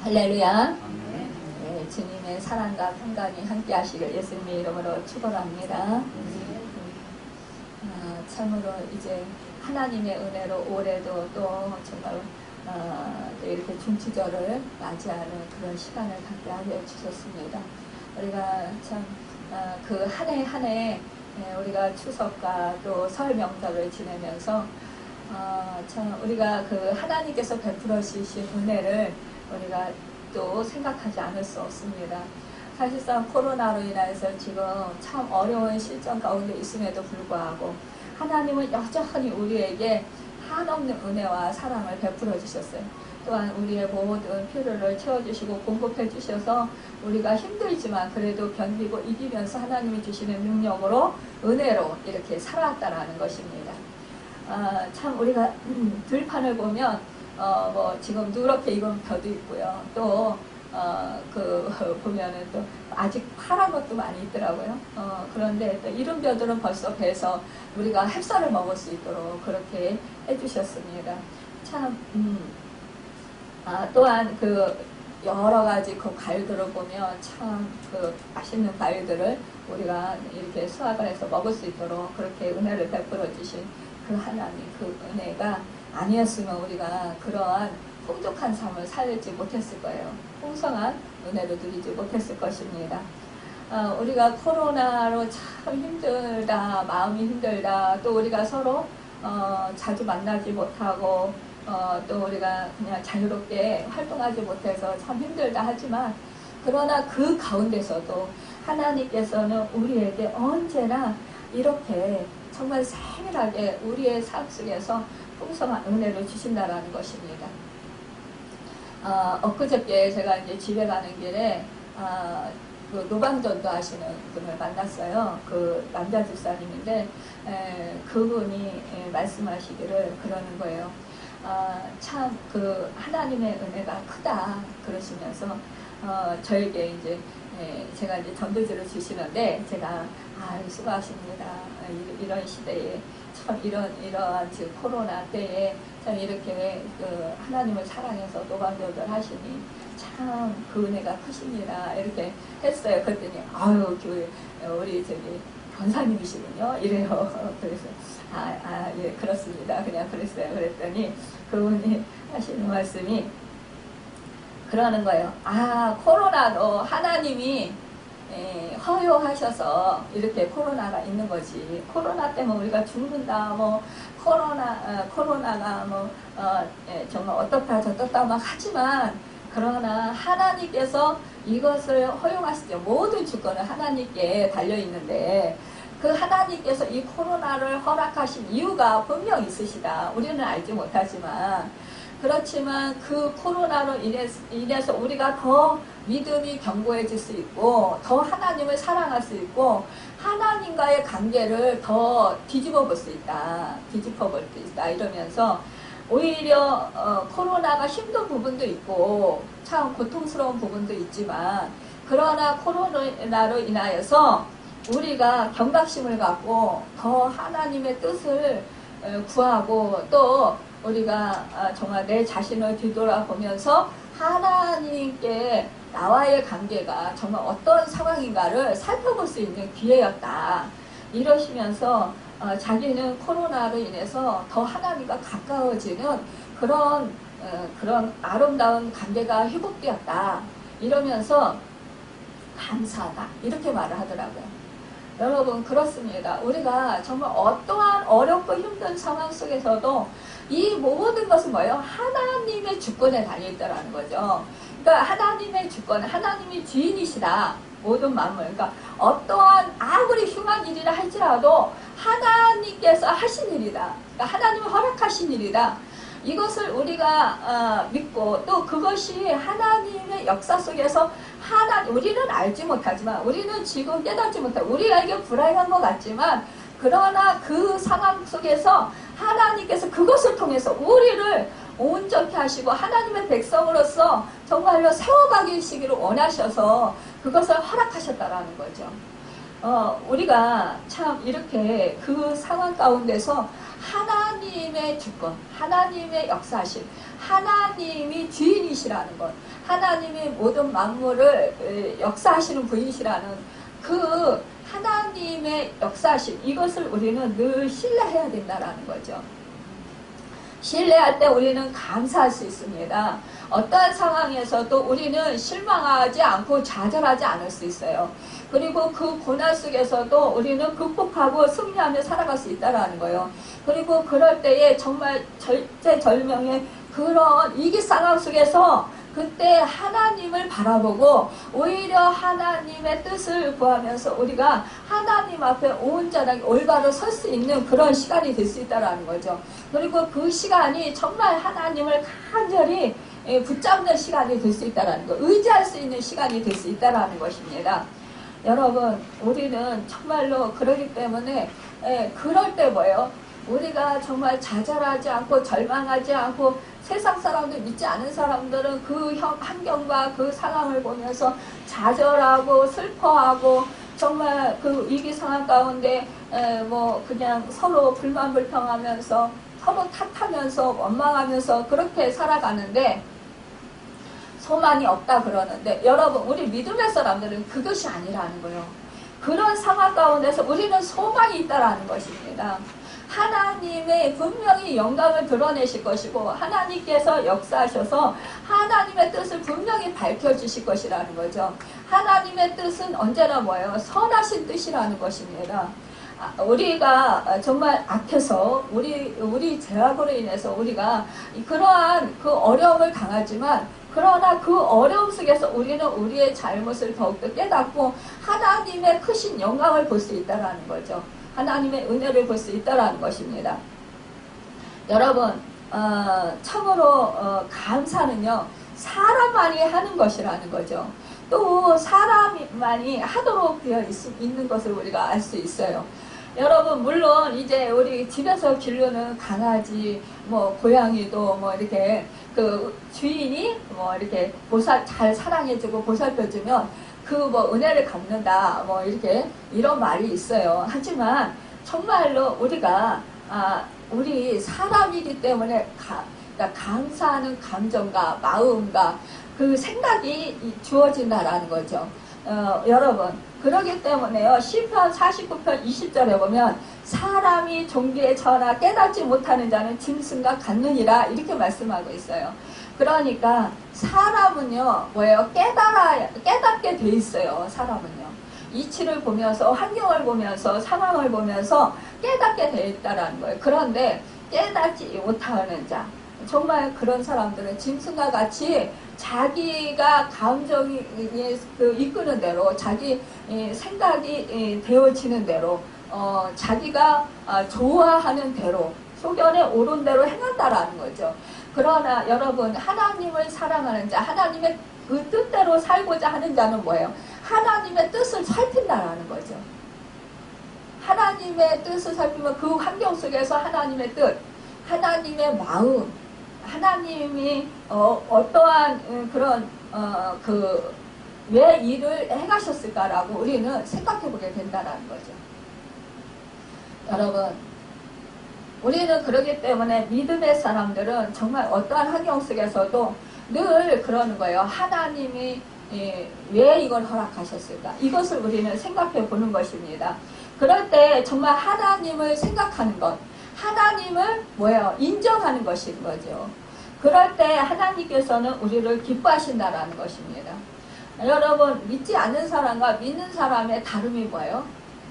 할렐루야. 네, 주님의 사랑과 평강이 함께 하시길 예수님의 이름으로 축원합니다. 참으로 이제 하나님의 은혜로 올해도 또 정말 이렇게 중추절을 맞이하는 그런 시간을 갖게 하여 주셨습니다. 우리가 참 그 한 해 한 해 우리가 추석과 또 설 명절을 지내면서 참 우리가 그 하나님께서 베풀어 주신 은혜를 우리가 또 생각하지 않을 수 없습니다. 사실상 코로나로 인해서 지금 참 어려운 실정 가운데 있음에도 불구하고 하나님은 여전히 우리에게 한없는 은혜와 사랑을 베풀어 주셨어요. 또한 우리의 모든 필요를 채워주시고 공급해 주셔서 우리가 힘들지만 그래도 견디고 이기면서 하나님이 주시는 능력으로 은혜로 이렇게 살아왔다라는 것입니다. 참 우리가 들판을 보면 뭐 지금 누렇게 입은 벼도 있고요. 또 보면은 또 아직 파란 것도 많이 있더라고요. 그런데 또 이른 벼들은 벌써 베서 우리가 햅쌀을 먹을 수 있도록 그렇게 해주셨습니다. 참 또한 그 여러 가지 그 과일들을 보면 참 그 맛있는 과일들을 우리가 이렇게 수확을 해서 먹을 수 있도록 그렇게 은혜를 베풀어 주신 그 하나님 그 은혜가 아니었으면 우리가 그러한 풍족한 삶을 살지 못했을 거예요. 풍성한 은혜를 누리지 못했을 것입니다. 우리가 코로나로 참 힘들다, 마음이 힘들다, 또 우리가 서로 자주 만나지 못하고 또 우리가 그냥 자유롭게 활동하지 못해서 참 힘들다 하지만 그러나 그 가운데서도 하나님께서는 우리에게 언제나 이렇게 정말 세밀하게 우리의 삶 속에서 풍성한 은혜를 주신다라는 것입니다. 엊그저께 제가 이제 집에 가는 길에 그 노방전도 하시는 분을 만났어요. 그 남자 집사님인데 그분이 말씀하시기를 그러는 거예요. 참 그 하나님의 은혜가 크다 그러시면서 저에게 이제 제가 이제 전도지를 주시는데 제가 수고하십니다. 이런 시대에 참 이러한 지금 코로나 때에 참 이렇게 그 하나님을 사랑해서 노방교들 하시니 참 그 은혜가 크십니다. 이렇게 했어요. 그랬더니 교회 우리 저기 권사님이시군요. 이래요. 그래서 예, 그렇습니다. 그냥 그랬어요. 그랬더니 그분이 하시는 말씀이 그러는 거예요. 코로나도 하나님이 허용하셔서 이렇게 코로나가 있는 거지. 코로나 때문에 우리가 죽는다, 뭐, 코로나가 뭐, 정말 어떻다, 저떻다 막 하지만, 그러나 하나님께서 이것을 허용하시죠. 모든 주권은 하나님께 달려있는데, 그 하나님께서 이 코로나를 허락하신 이유가 분명 있으시다. 우리는 알지 못하지만, 그렇지만 그 코로나로 인해서 우리가 더 믿음이 견고해질 수 있고 더 하나님을 사랑할 수 있고 하나님과의 관계를 더 뒤집어 볼 수 있다. 이러면서 오히려 코로나가 힘든 부분도 있고 참 고통스러운 부분도 있지만 그러나 코로나로 인하여서 우리가 경각심을 갖고 더 하나님의 뜻을 구하고 또 우리가 정말 내 자신을 뒤돌아보면서 하나님께 나와의 관계가 정말 어떤 상황인가를 살펴볼 수 있는 기회였다. 이러시면서 자기는 코로나로 인해서 더 하나님과 가까워지는 그런 아름다운 관계가 회복되었다. 이러면서 감사하다. 이렇게 말을 하더라고요. 여러분 그렇습니다. 우리가 정말 어떠한 어렵고 힘든 상황 속에서도 이 모든 것은 뭐예요? 하나님의 주권에 달려있다라는 거죠. 그러니까 하나님의 주권, 하나님이 주인이시다. 모든 만물. 그러니까 어떠한 아무리 흉한 일이라 할지라도 하나님께서 하신 일이다. 그러니까 하나님이 허락하신 일이다. 이것을 우리가 믿고 또 그것이 하나님의 역사 속에서 우리는 알지 못하지만 우리는 지금 깨닫지 못하고 우리에게 불안한 것 같지만 그러나 그 상황 속에서 하나님께서 그것을 통해서 우리를 온전히 하시고 하나님의 백성으로서 정말로 세워가시기를 원하셔서 그것을 허락하셨다라는 거죠. 우리가 참 이렇게 그 상황 가운데서 하나님의 주권, 하나님의 역사하심, 하나님이 주인이시라는 것, 하나님이 모든 만물을 역사하시는 분이시라는 그 하나님의 역사하심, 이것을 우리는 늘 신뢰해야 된다는 거죠. 신뢰할 때 우리는 감사할 수 있습니다. 어떠한 상황에서도 우리는 실망하지 않고 좌절하지 않을 수 있어요. 그리고 그 고난 속에서도 우리는 극복하고 승리하며 살아갈 수 있다는 거예요. 그리고 그럴 때에 정말 절제절명의 그런 위기 상황 속에서 그때 하나님을 바라보고 오히려 하나님의 뜻을 구하면서 우리가 하나님 앞에 온전하게 올바로 설 수 있는 그런 시간이 될 수 있다는 거죠. 그리고 그 시간이 정말 하나님을 간절히 붙잡는 시간이 될 수 있다는 것, 의지할 수 있는 시간이 될 수 있다는 것입니다. 여러분, 우리는 정말로 그러기 때문에 그럴 때 뭐예요? 우리가 정말 좌절하지 않고 절망하지 않고 세상 사람들 믿지 않은 사람들은 그 환경과 그 상황을 보면서 좌절하고 슬퍼하고 정말 그 위기 상황 가운데 뭐 그냥 서로 불만불평하면서 서로 탓하면서 원망하면서 그렇게 살아가는데 소망이 없다 그러는데, 여러분, 우리 믿음의 사람들은 그것이 아니라는 거예요. 그런 상황 가운데서 우리는 소망이 있다라는 것입니다. 하나님의 분명히 영광을 드러내실 것이고 하나님께서 역사하셔서 하나님의 뜻을 분명히 밝혀주실 것이라는 거죠. 하나님의 뜻은 언제나 뭐예요? 선하신 뜻이라는 것입니다. 우리가 정말 악해서 우리 죄악으로 인해서 우리가 그러한 그 어려움을 당하지만, 그러나 그 어려움 속에서 우리는 우리의 잘못을 더욱더 깨닫고 하나님의 크신 영광을 볼 수 있다는 거죠. 하나님의 은혜를 볼 수 있다는 것입니다. 여러분, 참으로 감사는요, 사람만이 하는 것이라는 거죠. 또 사람만이 하도록 되어 있는 것을 우리가 알 수 있어요. 여러분, 물론 이제 우리 집에서 기르는 강아지, 뭐 고양이도 뭐 이렇게 그 주인이 뭐 이렇게 잘 사랑해주고 보살펴주면 그 뭐 은혜를 갚는다, 뭐 이렇게 이런 말이 있어요. 하지만 정말로 우리가 우리 사람이기 때문에 그러니까 감사하는 감정과 마음과 그 생각이 주어진다라는 거죠. 여러분, 그러기 때문에요, 시편 49편 20절에 보면 사람이 종기에 처하나 깨닫지 못하는 자는 짐승과 같느니라, 이렇게 말씀하고 있어요. 그러니까 사람은요, 뭐예요? 깨닫게 돼 있어요. 사람은요, 이치를 보면서, 환경을 보면서, 상황을 보면서 깨닫게 돼 있다라는 거예요. 그런데 깨닫지 못하는 자, 정말 그런 사람들은 짐승과 같이 자기가 감정이 이끄는 대로, 자기 생각이 되어지는 대로, 자기가 좋아하는 대로, 소견에 오른 대로 행한다라는 거죠. 그러나 여러분, 하나님을 사랑하는 자, 하나님의 그 뜻대로 살고자 하는 자는 뭐예요? 하나님의 뜻을 살핀다라는 거죠. 하나님의 뜻을 살피면 그 환경 속에서 하나님의 뜻, 하나님의 마음, 하나님이 어떠한 그런 왜 일을 행하셨을까라고 우리는 생각해 보게 된다는 거죠. 여러분, 우리는 그러기 때문에 믿음의 사람들은 정말 어떠한 환경 속에서도 늘 그러는 거예요. 하나님이 왜 이걸 허락하셨을까? 이것을 우리는 생각해 보는 것입니다. 그럴 때 정말 하나님을 생각하는 것, 하나님을 뭐예요? 인정하는 것인 거죠. 그럴 때 하나님께서는 우리를 기뻐하신다라는 것입니다. 여러분, 믿지 않는 사람과 믿는 사람의 다름이 뭐예요?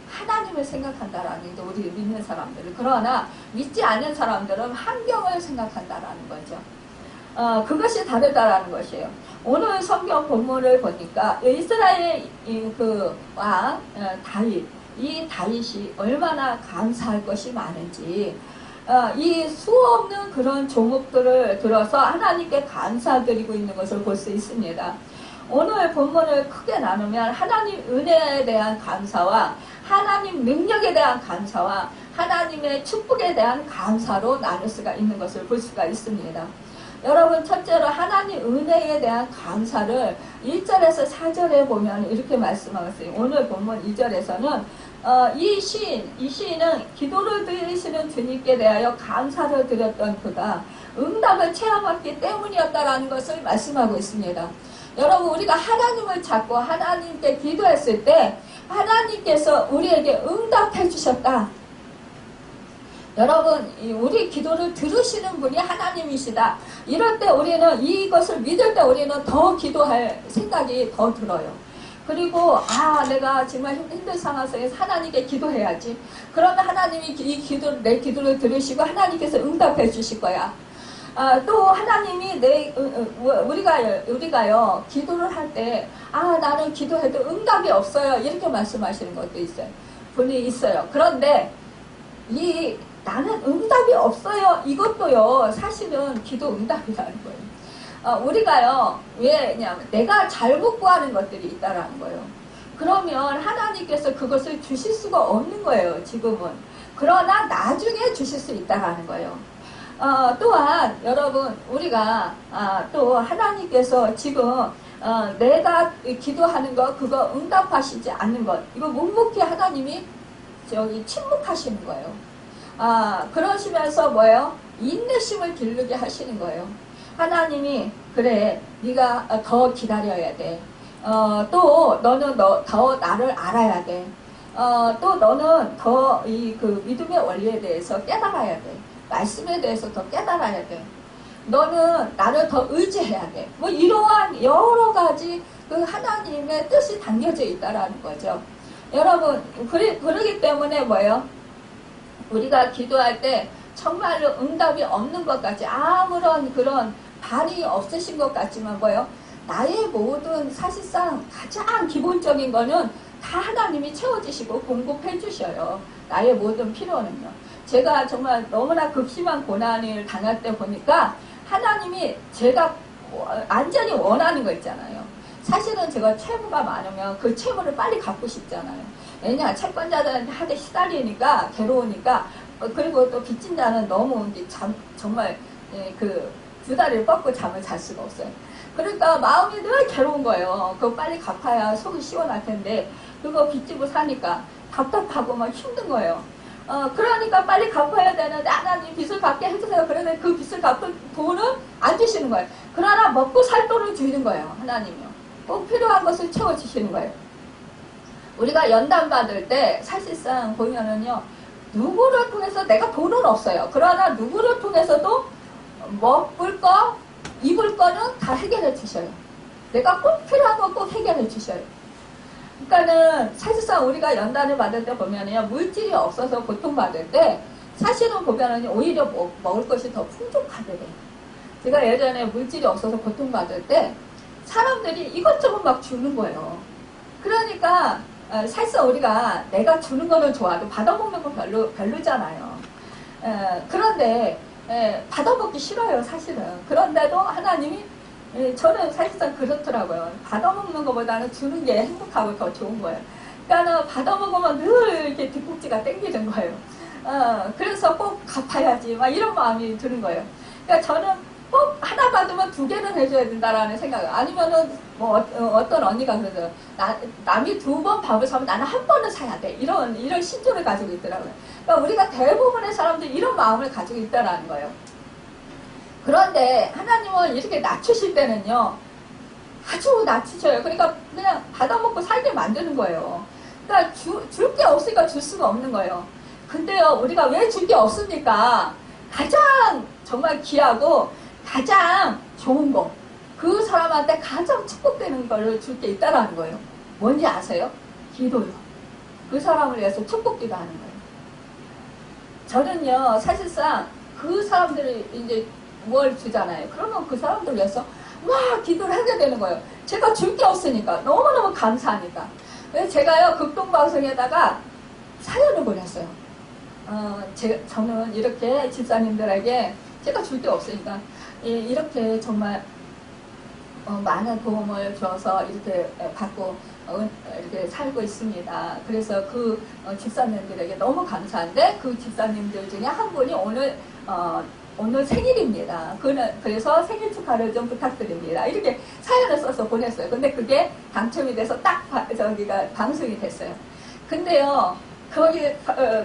하나님을 생각한다라는 게 우리 믿는 사람들은. 그러나 믿지 않는 사람들은 환경을 생각한다라는 거죠. 그것이 다르다라는 것이에요. 오늘 성경 본문을 보니까 이스라엘 그 왕 다윗, 이 다윗이 얼마나 감사할 것이 많은지, 이 수없는 그런 종목들을 들어서 하나님께 감사드리고 있는 것을 볼 수 있습니다. 오늘 본문을 크게 나누면 하나님 은혜에 대한 감사와 하나님 능력에 대한 감사와 하나님의 축복에 대한 감사로 나눌 수가 있는 것을 볼 수가 있습니다. 여러분, 첫째로 하나님 은혜에 대한 감사를 1절에서 4절에 보면 이렇게 말씀하고 있어요. 오늘 본문 2절에서는 이 시인은 기도를 들으시는 주님께 대하여 감사를 드렸던 그가 응답을 체험했기 때문이었다라는 것을 말씀하고 있습니다. 여러분 우리가 하나님을 찾고 하나님께 기도했을 때 하나님께서 우리에게 응답해 주셨다. 여러분 우리 기도를 들으시는 분이 하나님이시다. 이럴 때 우리는 이것을 믿을 때 우리는 더 기도할 생각이 더 들어요. 그리고 내가 정말 힘든 상황 속에서 하나님께 기도해야지. 그러면 하나님이 내 기도를 들으시고 하나님께서 응답해 주실 거야. 또 하나님이 우리가요 기도를 할 때 나는 기도해도 응답이 없어요 이렇게 말씀하시는 것도 있어요. 분이 있어요. 그런데 나는 응답이 없어요 이것도요 사실은 기도 응답이라는 거예요. 우리가요 왜냐면 내가 잘못 구하는 것들이 있다라는 거예요. 그러면 하나님께서 그것을 주실 수가 없는 거예요 지금은. 그러나 나중에 주실 수 있다라는 거예요. 또한 여러분 우리가 또 하나님께서 지금 내가 기도하는 것 그거 응답하시지 않는 것 이거 묵묵히 하나님이 침묵하시는 거예요. 그러시면서 뭐예요? 인내심을 기르게 하시는 거예요. 하나님이 그래 네가 더 기다려야 돼. 또 너는 더 나를 알아야 돼. 또 너는 더 그 믿음의 원리에 대해서 깨달아야 돼. 말씀에 대해서 더 깨달아야 돼. 너는 나를 더 의지해야 돼. 뭐 이러한 여러 가지 그 하나님의 뜻이 담겨져 있다라는 거죠. 여러분 그러기 때문에 뭐예요? 우리가 기도할 때 정말로 응답이 없는 것 같이 아무런 그런 반응이 없으신 것 같지만 뭐예요? 나의 모든 사실상 가장 기본적인 거는 다 하나님이 채워주시고 공급해 주셔요. 나의 모든 필요는요. 제가 정말 너무나 극심한 고난을 당할 때 보니까 하나님이 제가 완전히 원하는 거 있잖아요. 사실은 제가 채무가 많으면 그 채무를 빨리 갚고 싶잖아요. 왜냐 채권자들한테 하되 시달리니까 괴로우니까 그리고 또 빚진 자는 너무 정말 그 두 다리를 뻗고 잠을 잘 수가 없어요. 그러니까 마음이 늘 괴로운 거예요. 그거 빨리 갚아야 속이 시원할 텐데 그거 빚지고 사니까 답답하고 막 힘든 거예요. 그러니까 빨리 갚아야 되는데 하나님 빚을 갚게 해주세요. 그런데 그 빚을 갚을 돈은 안 주시는 거예요. 그러나 먹고 살 돈을 주는 거예요. 하나님이요. 꼭 필요한 것을 채워주시는 거예요. 우리가 연단 받을 때 사실상 보면은요. 누구를 통해서 내가 돈은 없어요. 그러나 누구를 통해서도 먹을 거, 입을 거는 다 해결해 주셔요. 내가 꼭 필요한 거 꼭 해결해 주셔요. 그러니까는 사실상 우리가 연단을 받을 때 보면은요 물질이 없어서 고통받을 때 사실은 보면은 오히려 먹을 것이 더 풍족하게 돼요. 제가 예전에 물질이 없어서 고통받을 때 사람들이 이것저것 막 주는 거예요. 그러니까 사실상 우리가 내가 주는 거는 좋아도 받아먹는 건 별로잖아요. 그런데 받아먹기 싫어요 사실은. 그런데도 하나님이 저는 사실상 그렇더라고요. 받아먹는 것보다는 주는 게 행복하고 더 좋은 거예요. 그러니까 받아먹으면 늘 이렇게 뒷꼭지가 땡기는 거예요. 그래서 꼭 갚아야지 막 이런 마음이 드는 거예요. 그러니까 저는 꼭 하나 받으면 두 개는 해줘야 된다라는 생각. 아니면은 뭐 어떤 언니가 그러죠. 남이 두 번 밥을 사면 나는 한 번은 사야 돼. 이런 신조를 가지고 있더라고요. 그러니까 우리가 대부분의 사람들이 이런 마음을 가지고 있다라는 거예요. 그런데 하나님은 이렇게 낮추실 때는요. 아주 낮추셔요. 그러니까 그냥 받아먹고 살게 만드는 거예요. 그러니까 줄 게 없으니까 줄 수가 없는 거예요. 근데요. 우리가 왜 줄 게 없습니까? 가장 정말 귀하고 가장 좋은 거. 그 사람한테 가장 축복되는 걸 줄 게 있다라는 거예요. 뭔지 아세요? 기도요. 그 사람을 위해서 축복 기도하는 거예요. 저는요. 사실상 그 사람들이 이제 뭘 주잖아요. 그러면 그 사람들 위해서 막 기도를 하게 되는 거예요. 제가 줄 게 없으니까. 너무너무 감사하니까. 제가요. 극동방송에다가 사연을 보냈어요. 저는 이렇게 집사님들에게 제가 줄 게 없으니까 이렇게 정말 많은 도움을 줘서 이렇게 받고 이렇게 살고 있습니다. 그래서 그 집사님들에게 너무 감사한데 그 집사님들 중에 한 분이 오늘 생일입니다. 그래서 생일 축하를 좀 부탁드립니다. 이렇게 사연을 써서 보냈어요. 근데 그게 당첨이 돼서 딱 저기가 방송이 됐어요. 근데요, 거기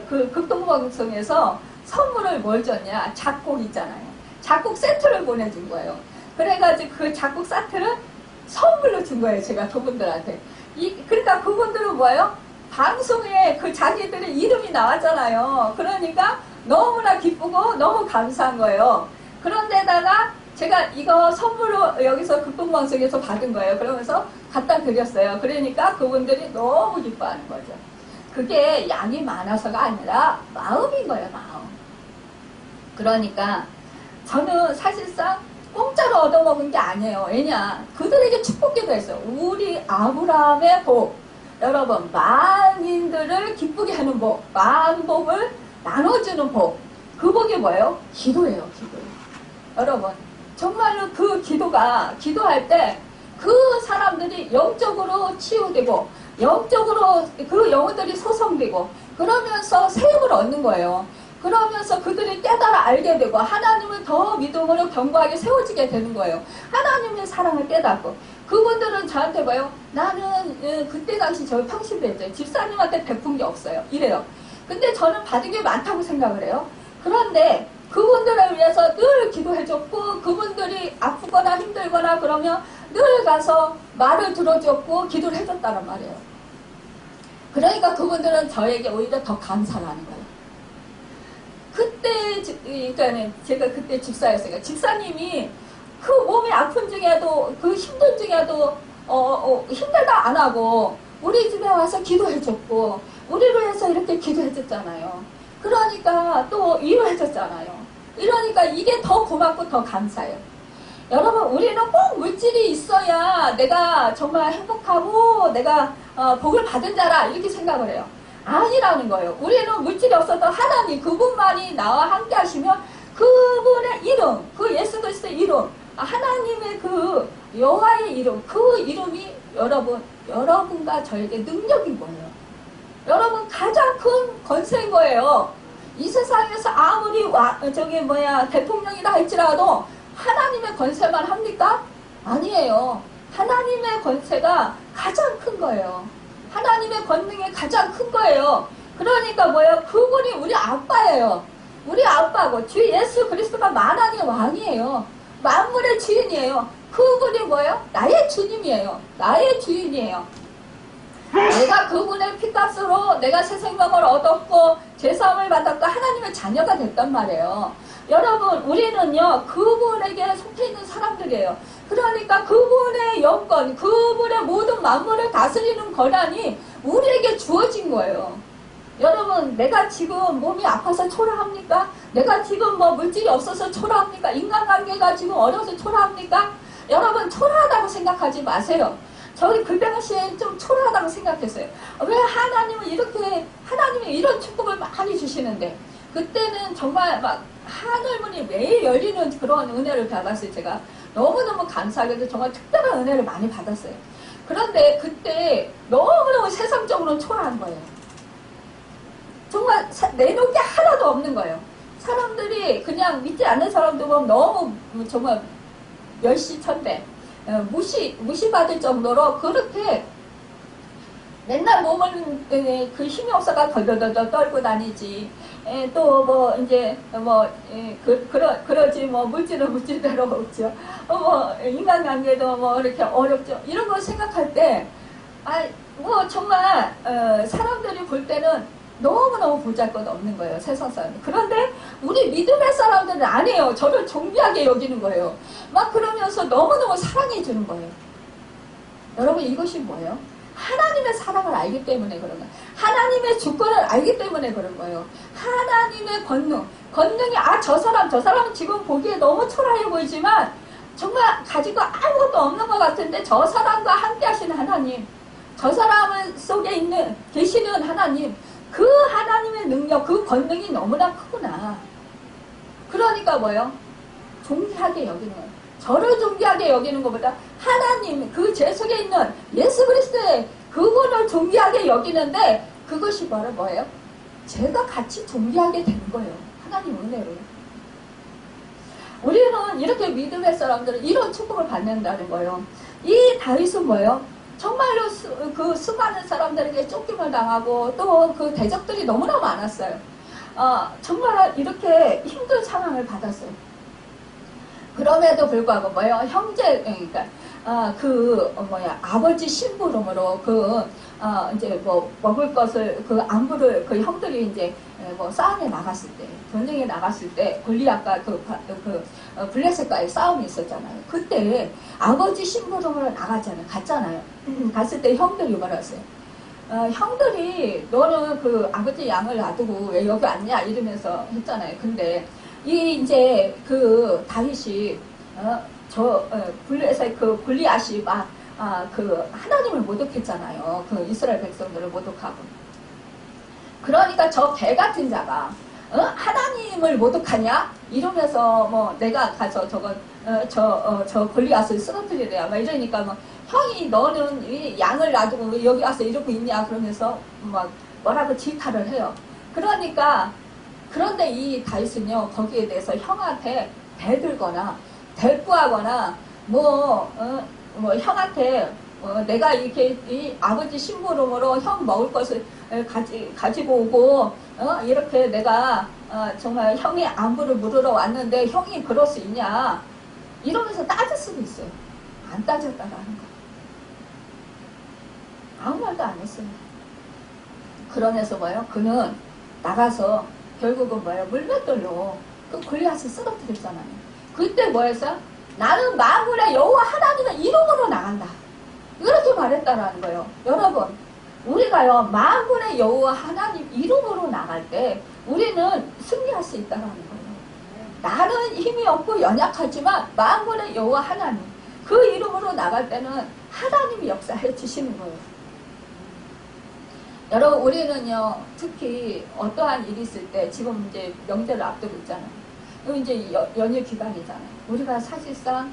그 극동방송에서 선물을 뭘 줬냐? 작곡 있잖아요. 작곡 세트를 보내준 거예요. 그래가지고 그 작곡 세트를 선물로 준 거예요. 제가 그분들한테. 그러니까 그분들은 뭐예요? 방송에 그 자기들의 이름이 나왔잖아요. 그러니까 너무나 기쁘고 너무 감사한 거예요. 그런데다가 제가 이거 선물로 여기서 극동방송에서 받은 거예요. 그러면서 갖다 드렸어요. 그러니까 그분들이 너무 기뻐하는 거죠. 그게 양이 많아서가 아니라 마음인 거예요. 마음. 그러니까 저는 사실상 공짜로 얻어먹은 게 아니에요. 왜냐? 그들에게 축복기도 했어요. 우리 아브라함의 복. 여러분, 만인들을 기쁘게 하는 복. 만복을 나눠주는 복. 그 복이 뭐예요? 기도예요. 기도. 여러분, 정말로 그 기도가, 기도할 때 그 사람들이 영적으로 치유되고 영적으로 그 영혼들이 소성되고 그러면서 세움을 얻는 거예요. 그러면서 그들이 깨달아 알게 되고 하나님을 더 믿음으로 견고하게 세워지게 되는 거예요. 하나님의 사랑을 깨닫고 그분들은 저한테 봐요. 나는 그때 당시 저희 평신도였죠. 집사님한테 베푼 게 없어요. 이래요. 근데 저는 받은 게 많다고 생각을 해요. 그런데 그분들을 위해서 늘 기도해줬고 그분들이 아프거나 힘들거나 그러면 늘 가서 말을 들어줬고 기도를 해줬다는 말이에요. 그러니까 그분들은 저에게 오히려 더 감사를 하는 거예요. 그때 그러니까 제가 그때 집사였어요. 집사님이 그 몸이 아픈 중에도 그 힘든 중에도 힘들다 안 하고 우리 집에 와서 기도해줬고 우리를 위해서 이렇게 기도해줬잖아요. 그러니까 또 위로해줬잖아요. 이러니까 이게 더 고맙고 더 감사해요. 여러분, 우리는 꼭 물질이 있어야 내가 정말 행복하고 내가 복을 받은 자라 이렇게 생각을 해요. 아니라는 거예요. 우리는 물질이 없어도 하나님 그분만이 나와 함께 하시면 그분의 이름, 그 예수 그리스도의 이름, 하나님의 그 여호와의 이름, 그 이름이 여러분과 저에게 능력인 거예요. 여러분 가장 큰 권세인 거예요. 이 세상에서 아무리 대통령이라 할지라도 하나님의 권세만 합니까? 아니에요. 하나님의 권세가 가장 큰 거예요. 하나님의 권능이 가장 큰 거예요. 그러니까 뭐예요? 그분이 우리 아빠예요. 우리 아빠고 주 예수 그리스도가 만왕의 왕이에요. 만물의 주인이에요. 그분이 뭐예요? 나의 주님이에요. 나의 주인이에요. 내가 그분의 피값으로 내가 새 생명을 얻었고 죄사함을 받았고 하나님의 자녀가 됐단 말이에요. 여러분, 우리는요 그분에게 속해 있는 사람들이에요. 그러니까 그분의 영권, 그분의 모든 만물을 다스리는 권한이 우리에게 주어진 거예요. 여러분, 내가 지금 몸이 아파서 초라합니까? 내가 지금 물질이 없어서 초라합니까? 인간관계가 지금 어려워서 초라합니까? 여러분, 초라하다고 생각하지 마세요. 저희 그 당시에 좀 초라하다고 생각했어요. 왜 하나님이 이런 축복을 많이 주시는데 그때는 정말 막 하늘문이 매일 열리는 그런 은혜를 받았어요. 제가 너무너무 감사하게도 정말 특별한 은혜를 많이 받았어요. 그런데 그때 너무너무 세상적으로 초라한 거예요. 정말 내놓은 게 하나도 없는 거예요. 사람들이 그냥 믿지 않는 사람들 보면 너무 정말 멸시천대 무시받을 정도로 그렇게 맨날 몸을 그 힘이 없어가 덜덜덜 떨고 다니지. 또 그러지 물질은 물질대로 없죠. 인간관계도 이렇게 어렵죠. 이런 걸 생각할 때 정말 사람들이 볼 때는 너무너무 보잘것없는 거예요. 세상 사람. 그런데 우리 믿음의 사람들은 아니에요. 저를 존귀하게 여기는 거예요. 막 그러면서 너무너무 사랑해 주는 거예요. 여러분, 이것이 뭐예요? 하나님의 사랑을 알기 때문에 그런 거예요. 하나님의 주권을 알기 때문에 그런 거예요. 하나님의 권능이 저 사람은 지금 보기에 너무 초라해 보이지만 정말 가지고 아무것도 없는 것 같은데 저 사람과 함께 하시는 하나님, 저 사람 속에 계시는 하나님, 그 하나님의 능력, 그 권능이 너무나 크구나. 그러니까 뭐예요? 존귀하게 여기는 거예요. 저를 존귀하게 여기는 것보다 하나님, 그 제 속에 있는 예수 그리스도의 그분을 존귀하게 여기는데 그것이 바로 뭐예요? 제가 같이 존귀하게 되는 거예요. 하나님 은혜로. 우리는 이렇게 믿음의 사람들은 이런 축복을 받는다는 거예요. 이 다윗은 뭐예요? 정말로 그 수많은 사람들에게 쫓김을 당하고 또 그 대적들이 너무나 많았어요. 정말 이렇게 힘든 상황을 받았어요. 그럼에도 불구하고 뭐예요? 형제, 그러니까 아버지 심부름으로 이제 뭐 먹을 것을 그 안부를 그 형들이 이제 뭐 싸움에 나갔을 때, 전쟁에 나갔을 때 골리앗과 블레셋과의 싸움이 있었잖아요. 그때 아버지 심부름으로 갔잖아요. 갔을 때 형들이 말했어요. 형들이 너는 그 아버지 양을 놔두고 왜 여기 왔냐 이러면서 했잖아요. 근데 이제 그 다윗이 블레셋 그 골리앗이 막 그 하나님을 모독했잖아요. 그 이스라엘 백성들을 모독하고. 그러니까 저 개 같은 자가 하나님을 모독하냐 이러면서 뭐 내가 가서 저 골리앗을 쓰러뜨리래야 막 이러니까 뭐 형이 너는 이 양을 놔두고 왜 여기 와서 이러고 있냐 그러면서 막 뭐라고 질타를 해요. 그러니까 그런데 이 다윗은요 거기에 대해서 형한테 대들거나 대꾸하거나 뭐 형한테 내가 이렇게 이 아버지 심부름으로 형 먹을 것을 가지고 오고 이렇게 내가 정말 형의 안부를 물으러 왔는데 형이 그럴 수 있냐 이러면서 따질 수도 있어요. 안 따졌다가 하는 거. 아무 말도 안 했어요. 그러면서 그는 나가서 결국은 물맷돌로 그 골리앗을 쓰러뜨렸잖아요. 그때 했어요? 나는 만군의 여호와 하나님의 이름으로 나간다. 이렇게 말했다라는 거예요. 여러분, 우리가요 만군의 여호와 하나님 이름으로 나갈 때 우리는 승리할 수 있다라는 거예요. 나는 힘이 없고 연약하지만 만군의 여호와 하나님 그 이름으로 나갈 때는 하나님이 역사해 주시는 거예요. 여러분, 우리는요 특히 어떠한 일이 있을 때 지금 이제 명절을 앞두고 있잖아요. 이제 연휴 기간이잖아요. 우리가 사실상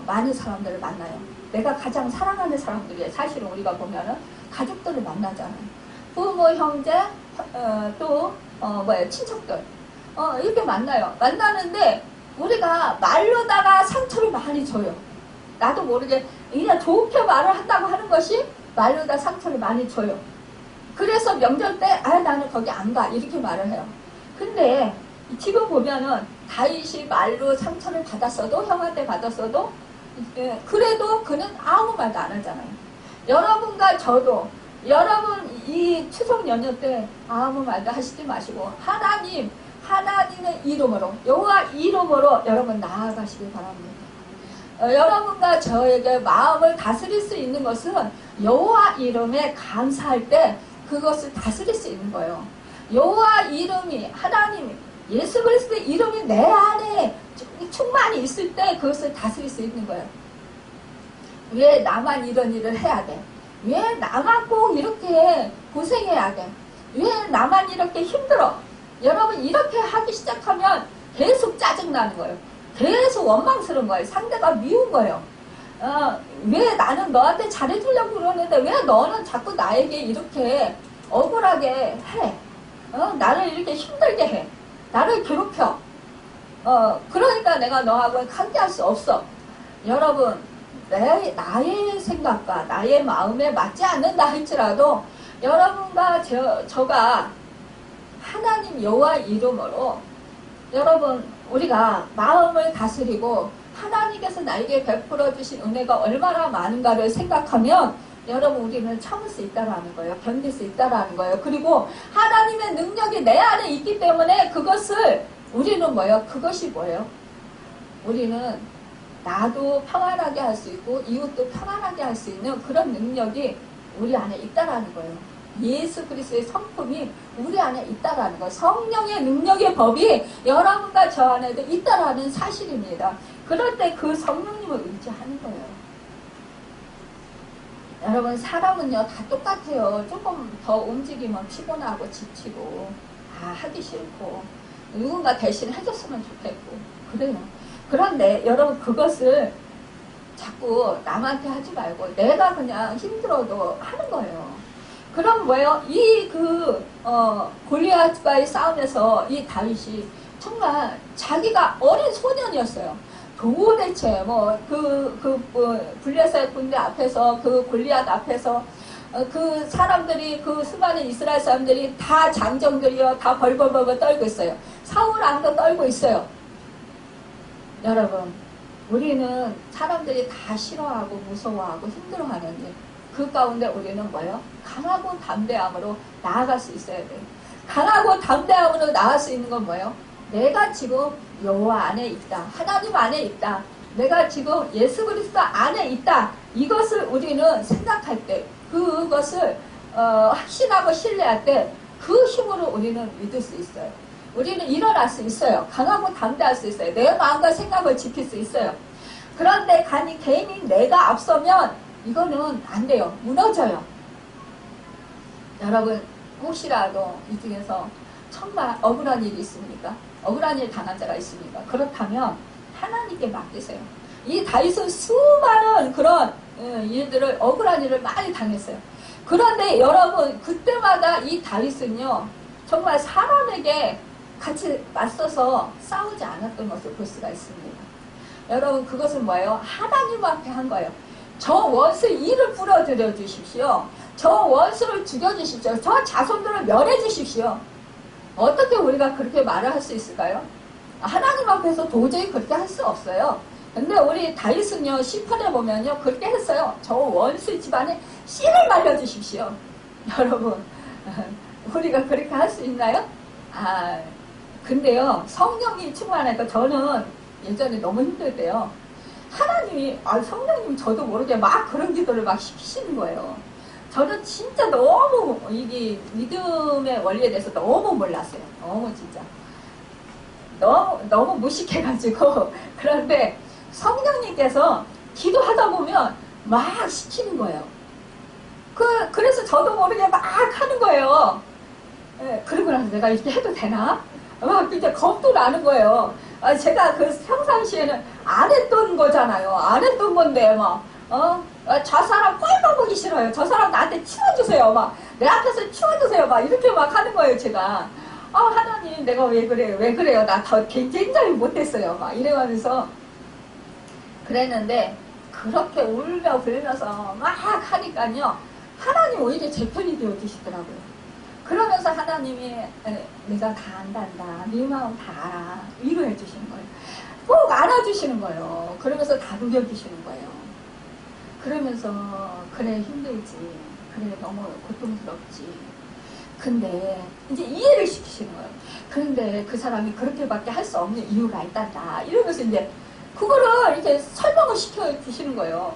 많은 사람들을 만나요. 내가 가장 사랑하는 사람들이 사실은 우리가 보면은 가족들을 만나잖아요. 부모, 형제, 친척들 이렇게 만나요. 만나는데 우리가 말로다가 상처를 많이 줘요. 나도 모르게 그냥 좋게 말을 한다고 하는 것이 말로다 상처를 많이 줘요. 그래서 명절 때 나는 거기 안 가 이렇게 말을 해요. 근데 지금 보면은 다윗이 말로 상처를 받았어도 형한테 받았어도 그래도 그는 아무 말도 안 하잖아요. 여러분과 저도 여러분 이 추석 연휴 때 아무 말도 하시지 마시고 하나님의 이름으로 여호와 이름으로 여러분 나아가시길 바랍니다. 여러분과 저에게 마음을 다스릴 수 있는 것은 여호와 이름에 감사할 때 그것을 다스릴 수 있는 거예요. 여호와 이름이 하나님이 예수 그리스도의 이름이 내 안에 충만히 있을 때 그것을 다스릴 수 있는 거예요. 왜 나만 이런 일을 해야 돼? 왜 나만 꼭 이렇게 고생해야 돼? 왜 나만 이렇게 힘들어? 여러분 이렇게 하기 시작하면 계속 짜증나는 거예요. 계속 원망스러운 거예요. 상대가 미운 거예요. 왜 나는 너한테 잘해주려고 그러는데 왜 너는 자꾸 나에게 이렇게 억울하게 해? 나를 이렇게 힘들게 해. 나를 괴롭혀. 그러니까 내가 너하고 함께할 수 없어. 여러분, 나의 생각과 나의 마음에 맞지 않는다 할지라도 여러분과 저가 하나님 여호와 이름으로 여러분 우리가 마음을 다스리고 하나님께서 나에게 베풀어 주신 은혜가 얼마나 많은가를 생각하면 여러분 우리는 참을 수 있다라는 거예요. 견딜 수 있다라는 거예요. 그리고 하나님의 능력이 내 안에 있기 때문에 그것을 우리는 그것이 뭐예요? 우리는 나도 평안하게 할 수 있고 이웃도 평안하게 할 수 있는 그런 능력이 우리 안에 있다라는 거예요. 예수 그리스도의 성품이 우리 안에 있다라는 거예요. 성령의 능력의 법이 여러분과 저 안에도 있다라는 사실입니다. 그럴 때 그 성령님을 의지하는 거예요. 여러분 사람은요 다 똑같아요. 조금 더 움직이면 피곤하고 지치고 하기 싫고 누군가 대신 해줬으면 좋겠고 그래요. 그런데 여러분 그것을 자꾸 남한테 하지 말고 내가 그냥 힘들어도 하는 거예요. 그럼 골리앗과의 싸움에서 이 다윗이 정말 자기가 어린 소년이었어요. 도대체 블레셋 군대 앞에서 그 골리앗 앞에서 그 사람들이 그 수많은 이스라엘 사람들이 다 장정들이요 다 벌벌벌 떨고 있어요. 사울 왕도 떨고 있어요. 여러분 우리는 사람들이 다 싫어하고 무서워하고 힘들어하는 일. 그 가운데 우리는 뭐예요? 강하고 담대함으로 나아갈 수 있어야 돼요. 강하고 담대함으로 나아갈 수 있는 건 뭐예요? 내가 지금 여호와 안에 있다. 하나님 안에 있다. 내가 지금 예수 그리스도 안에 있다. 이것을 우리는 생각할 때, 그것을 확신하고 신뢰할 때 그 힘으로 우리는 믿을 수 있어요. 우리는 일어날 수 있어요. 강하고 담대할 수 있어요. 내 마음과 생각을 지킬 수 있어요. 그런데 괜히 내가 앞서면 이거는 안 돼요. 무너져요. 여러분 혹시라도 이 중에서 정말 억울한 일이 있습니까? 억울한 일 당한 자가 있습니까? 그렇다면 하나님께 맡기세요. 이 다윗은 수많은 그런 일들을, 억울한 일을 많이 당했어요. 그런데 여러분 그때마다 이 다윗은요 정말 사람에게 같이 맞서서 싸우지 않았던 것을 볼 수가 있습니다. 여러분 그것은 뭐예요? 하나님 앞에 한 거예요. 저 원수 이를 부러뜨려 주십시오. 저 원수를 죽여주십시오. 저 자손들을 멸해 주십시오. 어떻게 우리가 그렇게 말을 할 수 있을까요? 하나님 앞에서 도저히 그렇게 할 수 없어요. 근데 우리 다윗은요 시편에 보면요 그렇게 했어요. 저 원수 집안에 씨를 말려주십시오. 여러분 우리가 그렇게 할 수 있나요? 근데요 성령이 충만하니까 저는 예전에 너무 힘들 때요 하나님이 성령님 저도 모르게 막 그런 기도를 막 시키시는 거예요. 저는 진짜 너무 이게 믿음의 원리에 대해서 너무 몰랐어요. 너무 진짜 너무 무식해가지고. 그런데 성령님께서 기도하다 보면 막 시키는 거예요. 그래서 저도 모르게 막 하는 거예요. 그러고 나서 내가 이렇게 해도 되나? 막 이제 겁도 나는 거예요. 제가 그 평상시에는 안 했던 거잖아요. 안 했던 건데 저 사람 꼴도 보기 싫어요. 저 사람 나한테 치워주세요. 막 내 앞에서 치워주세요. 막 이렇게 막 하는 거예요. 제가 하나님 내가 왜 그래요? 왜 그래요? 나 더 굉장히 못했어요. 막 이래가면서 그랬는데 그렇게 울며 불면서 막 하니까요 하나님 오히려 제 편이 되어주시더라고요. 그러면서 하나님이 내가 다 안단다. 네 마음 다 알아. 위로해 주시는 거예요. 꼭 안아주시는 거예요. 그러면서 다독여주시는 거예요. 그러면서 그래 힘들지. 그래 너무 고통스럽지. 근데 이제 이해를 시키시는 거예요. 그런데 그 사람이 그렇게밖에 할 수 없는 이유가 있단다. 이러면서 이제 그거를 이렇게 설명을 시켜주시는 거예요.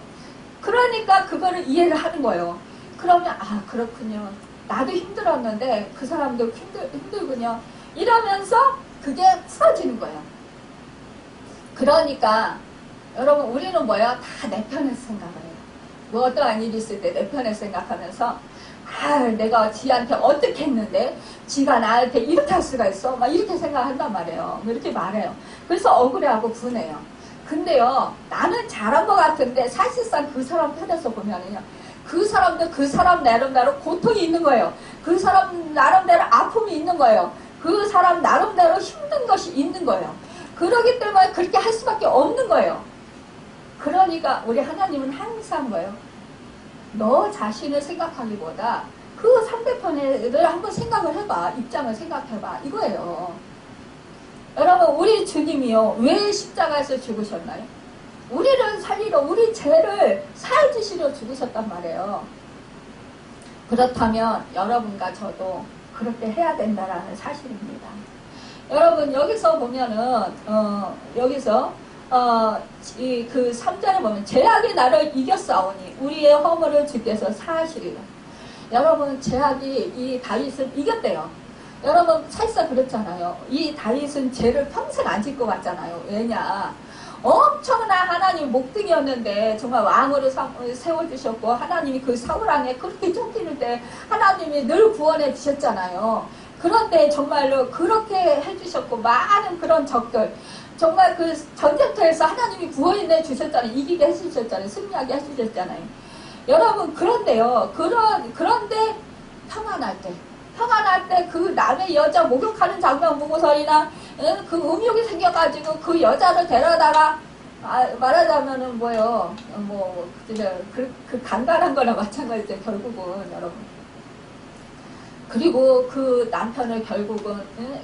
그러니까 그거를 이해를 하는 거예요. 그러면 그렇군요. 나도 힘들었는데 그 사람도 힘들군요. 이러면서 그게 풀어지는 거예요. 그러니까 여러분 우리는 뭐예요? 다 내 편에서 생각을 해요. 뭐 어떠한 일이 있을 때 내 편에서 생각하면서 내가 지한테 어떻게 했는데 지가 나한테 이렇게 할 수가 있어? 막 이렇게 생각한단 말이에요. 이렇게 말해요. 그래서 억울해하고 분해요. 근데요 나는 잘한 것 같은데 사실상 그 사람 편에서 보면은요 그 사람도 그 사람 나름대로 고통이 있는 거예요. 그 사람 나름대로 아픔이 있는 거예요. 그 사람 나름대로 힘든 것이 있는 거예요. 그러기 때문에 그렇게 할 수밖에 없는 거예요. 그러니까 우리 하나님은 항상 뭐예요? 너 자신을 생각하기보다 그 상대편을 한번 생각을 해봐. 입장을 생각해봐. 이거예요. 여러분 우리 주님이요 왜 십자가에서 죽으셨나요? 우리를 살리러 우리 죄를 사해주시려 죽으셨단 말이에요. 그렇다면 여러분과 저도 그렇게 해야 된다는 사실입니다. 여러분 여기서 보면은 여기서 그 3절에 보면 죄악이 나를 이겼사오니 우리의 허물을 주께서 사하시리라. 여러분 죄악이 이 다윗을 이겼대요. 여러분 사실상 그렇잖아요. 이 다윗은 죄를 평생 안 짓고 갔잖아요. 왜냐 엄청난 하나님 목등이었는데 정말 왕으로 세워주셨고 하나님이 그 사울왕에 그렇게 쫓기는 때 하나님이 늘 구원해 주셨잖아요. 그런데 정말로 그렇게 해주셨고 많은 그런 적들 정말 그 전쟁터에서 하나님이 구원해 주셨잖아요. 이기게 해주셨잖아요. 승리하게 해주셨잖아요. 여러분 그런데요 그런데 평안할 때 그 남의 여자 목욕하는 장면 보고서이나 그 음욕이 생겨가지고 그 여자를 데려다가 말하자면은 뭐요 그 간단한 거나 마찬가지죠. 결국은 여러분 그리고 그 남편을 결국은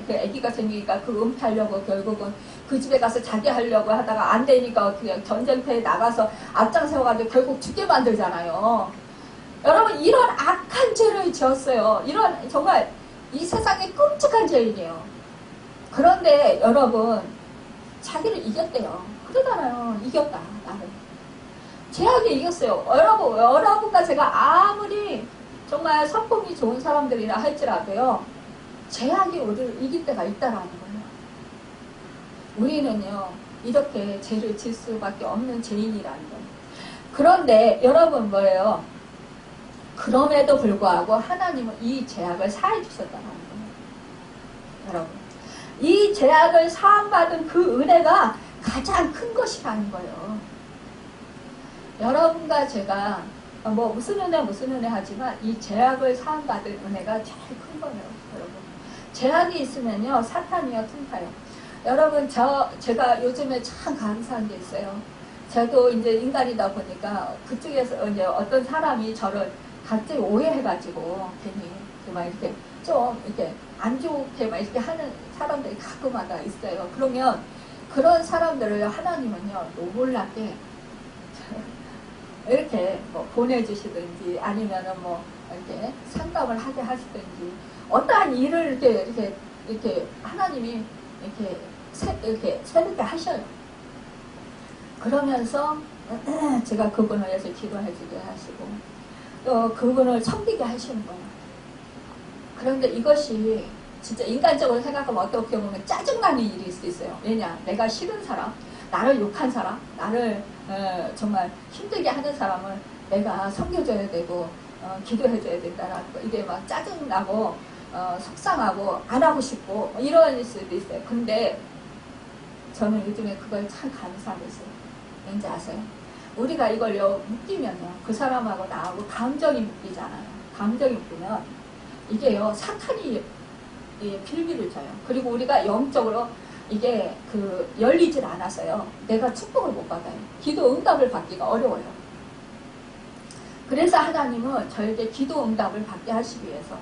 그 아기가 생기니까 그 은폐하려고 결국은 그 집에 가서 자기 하려고 하다가 안 되니까 그냥 전쟁터에 나가서 앞장세워가지고 결국 죽게 만들잖아요. 여러분 이런 악한 죄를 지었어요. 이런 정말 이 세상에 끔찍한 죄인이에요. 그런데 여러분 자기를 이겼대요. 그러잖아요. 이겼다 나를. 죄악이 이겼어요. 여러분과 제가 아무리 정말 성품이 좋은 사람들이라 할지라도요. 죄악이 우리를 이길 때가 있다라는 거예요. 우리는요. 이렇게 죄를 질 수밖에 없는 죄인이라는 거예요. 그런데 여러분 뭐예요? 그럼에도 불구하고 하나님은 이 죄악을 사해 주셨다는 거예요. 여러분 이 죄악을 사함받은 그 은혜가 가장 큰 것이라는 거예요. 여러분과 제가 뭐 무슨 은혜 하지만 이 죄악을 사함받은 은혜가 제일 큰 거예요. 여러분 죄악이 있으면요 사탄이요 틈타요. 여러분 제가 요즘에 참 감사한 게 있어요. 저도 이제 인간이다 보니까 그쪽에서 이제 어떤 사람이 저를 갑자기 오해해가지고 괜히 막 이렇게 좀 이렇게 안 좋게 막 이렇게 하는 사람들이 가끔마다 있어요. 그러면 그런 사람들을 하나님은요 노골나게 이렇게 뭐 보내주시든지 아니면은 뭐 이렇게 상담을 하게 하시든지 어떠한 일을 이렇게 하나님이 이렇게 새롭게 하셔요. 그러면서 제가 그분을 위해서 기도해주게 하시고 또 그분을 섬기게 하시는 거예요. 그런데 이것이 진짜 인간적으로 생각하면 어떻게 보면 짜증나는 일일 수 있어요. 왜냐? 내가 싫은 사람, 나를 욕한 사람, 나를 정말 힘들게 하는 사람을 내가 섬겨줘야 되고 기도해줘야 된다라는 거. 이게 막 짜증나고 속상하고 안 하고 싶고 뭐 이런 수도 있어요. 근데 저는 요즘에 그걸 참 감사하고 있어요. 왠지 아세요? 우리가 이걸요 묶이면요 그 사람하고 나하고 감정이 묶이잖아요. 감정이 묶이면 이게요 사탄이 빌비를 줘요. 그리고 우리가 영적으로 이게 열리질 않아서요 내가 축복을 못 받아요. 기도 응답을 받기가 어려워요. 그래서 하나님은 저에게 기도 응답을 받게 하시기 위해서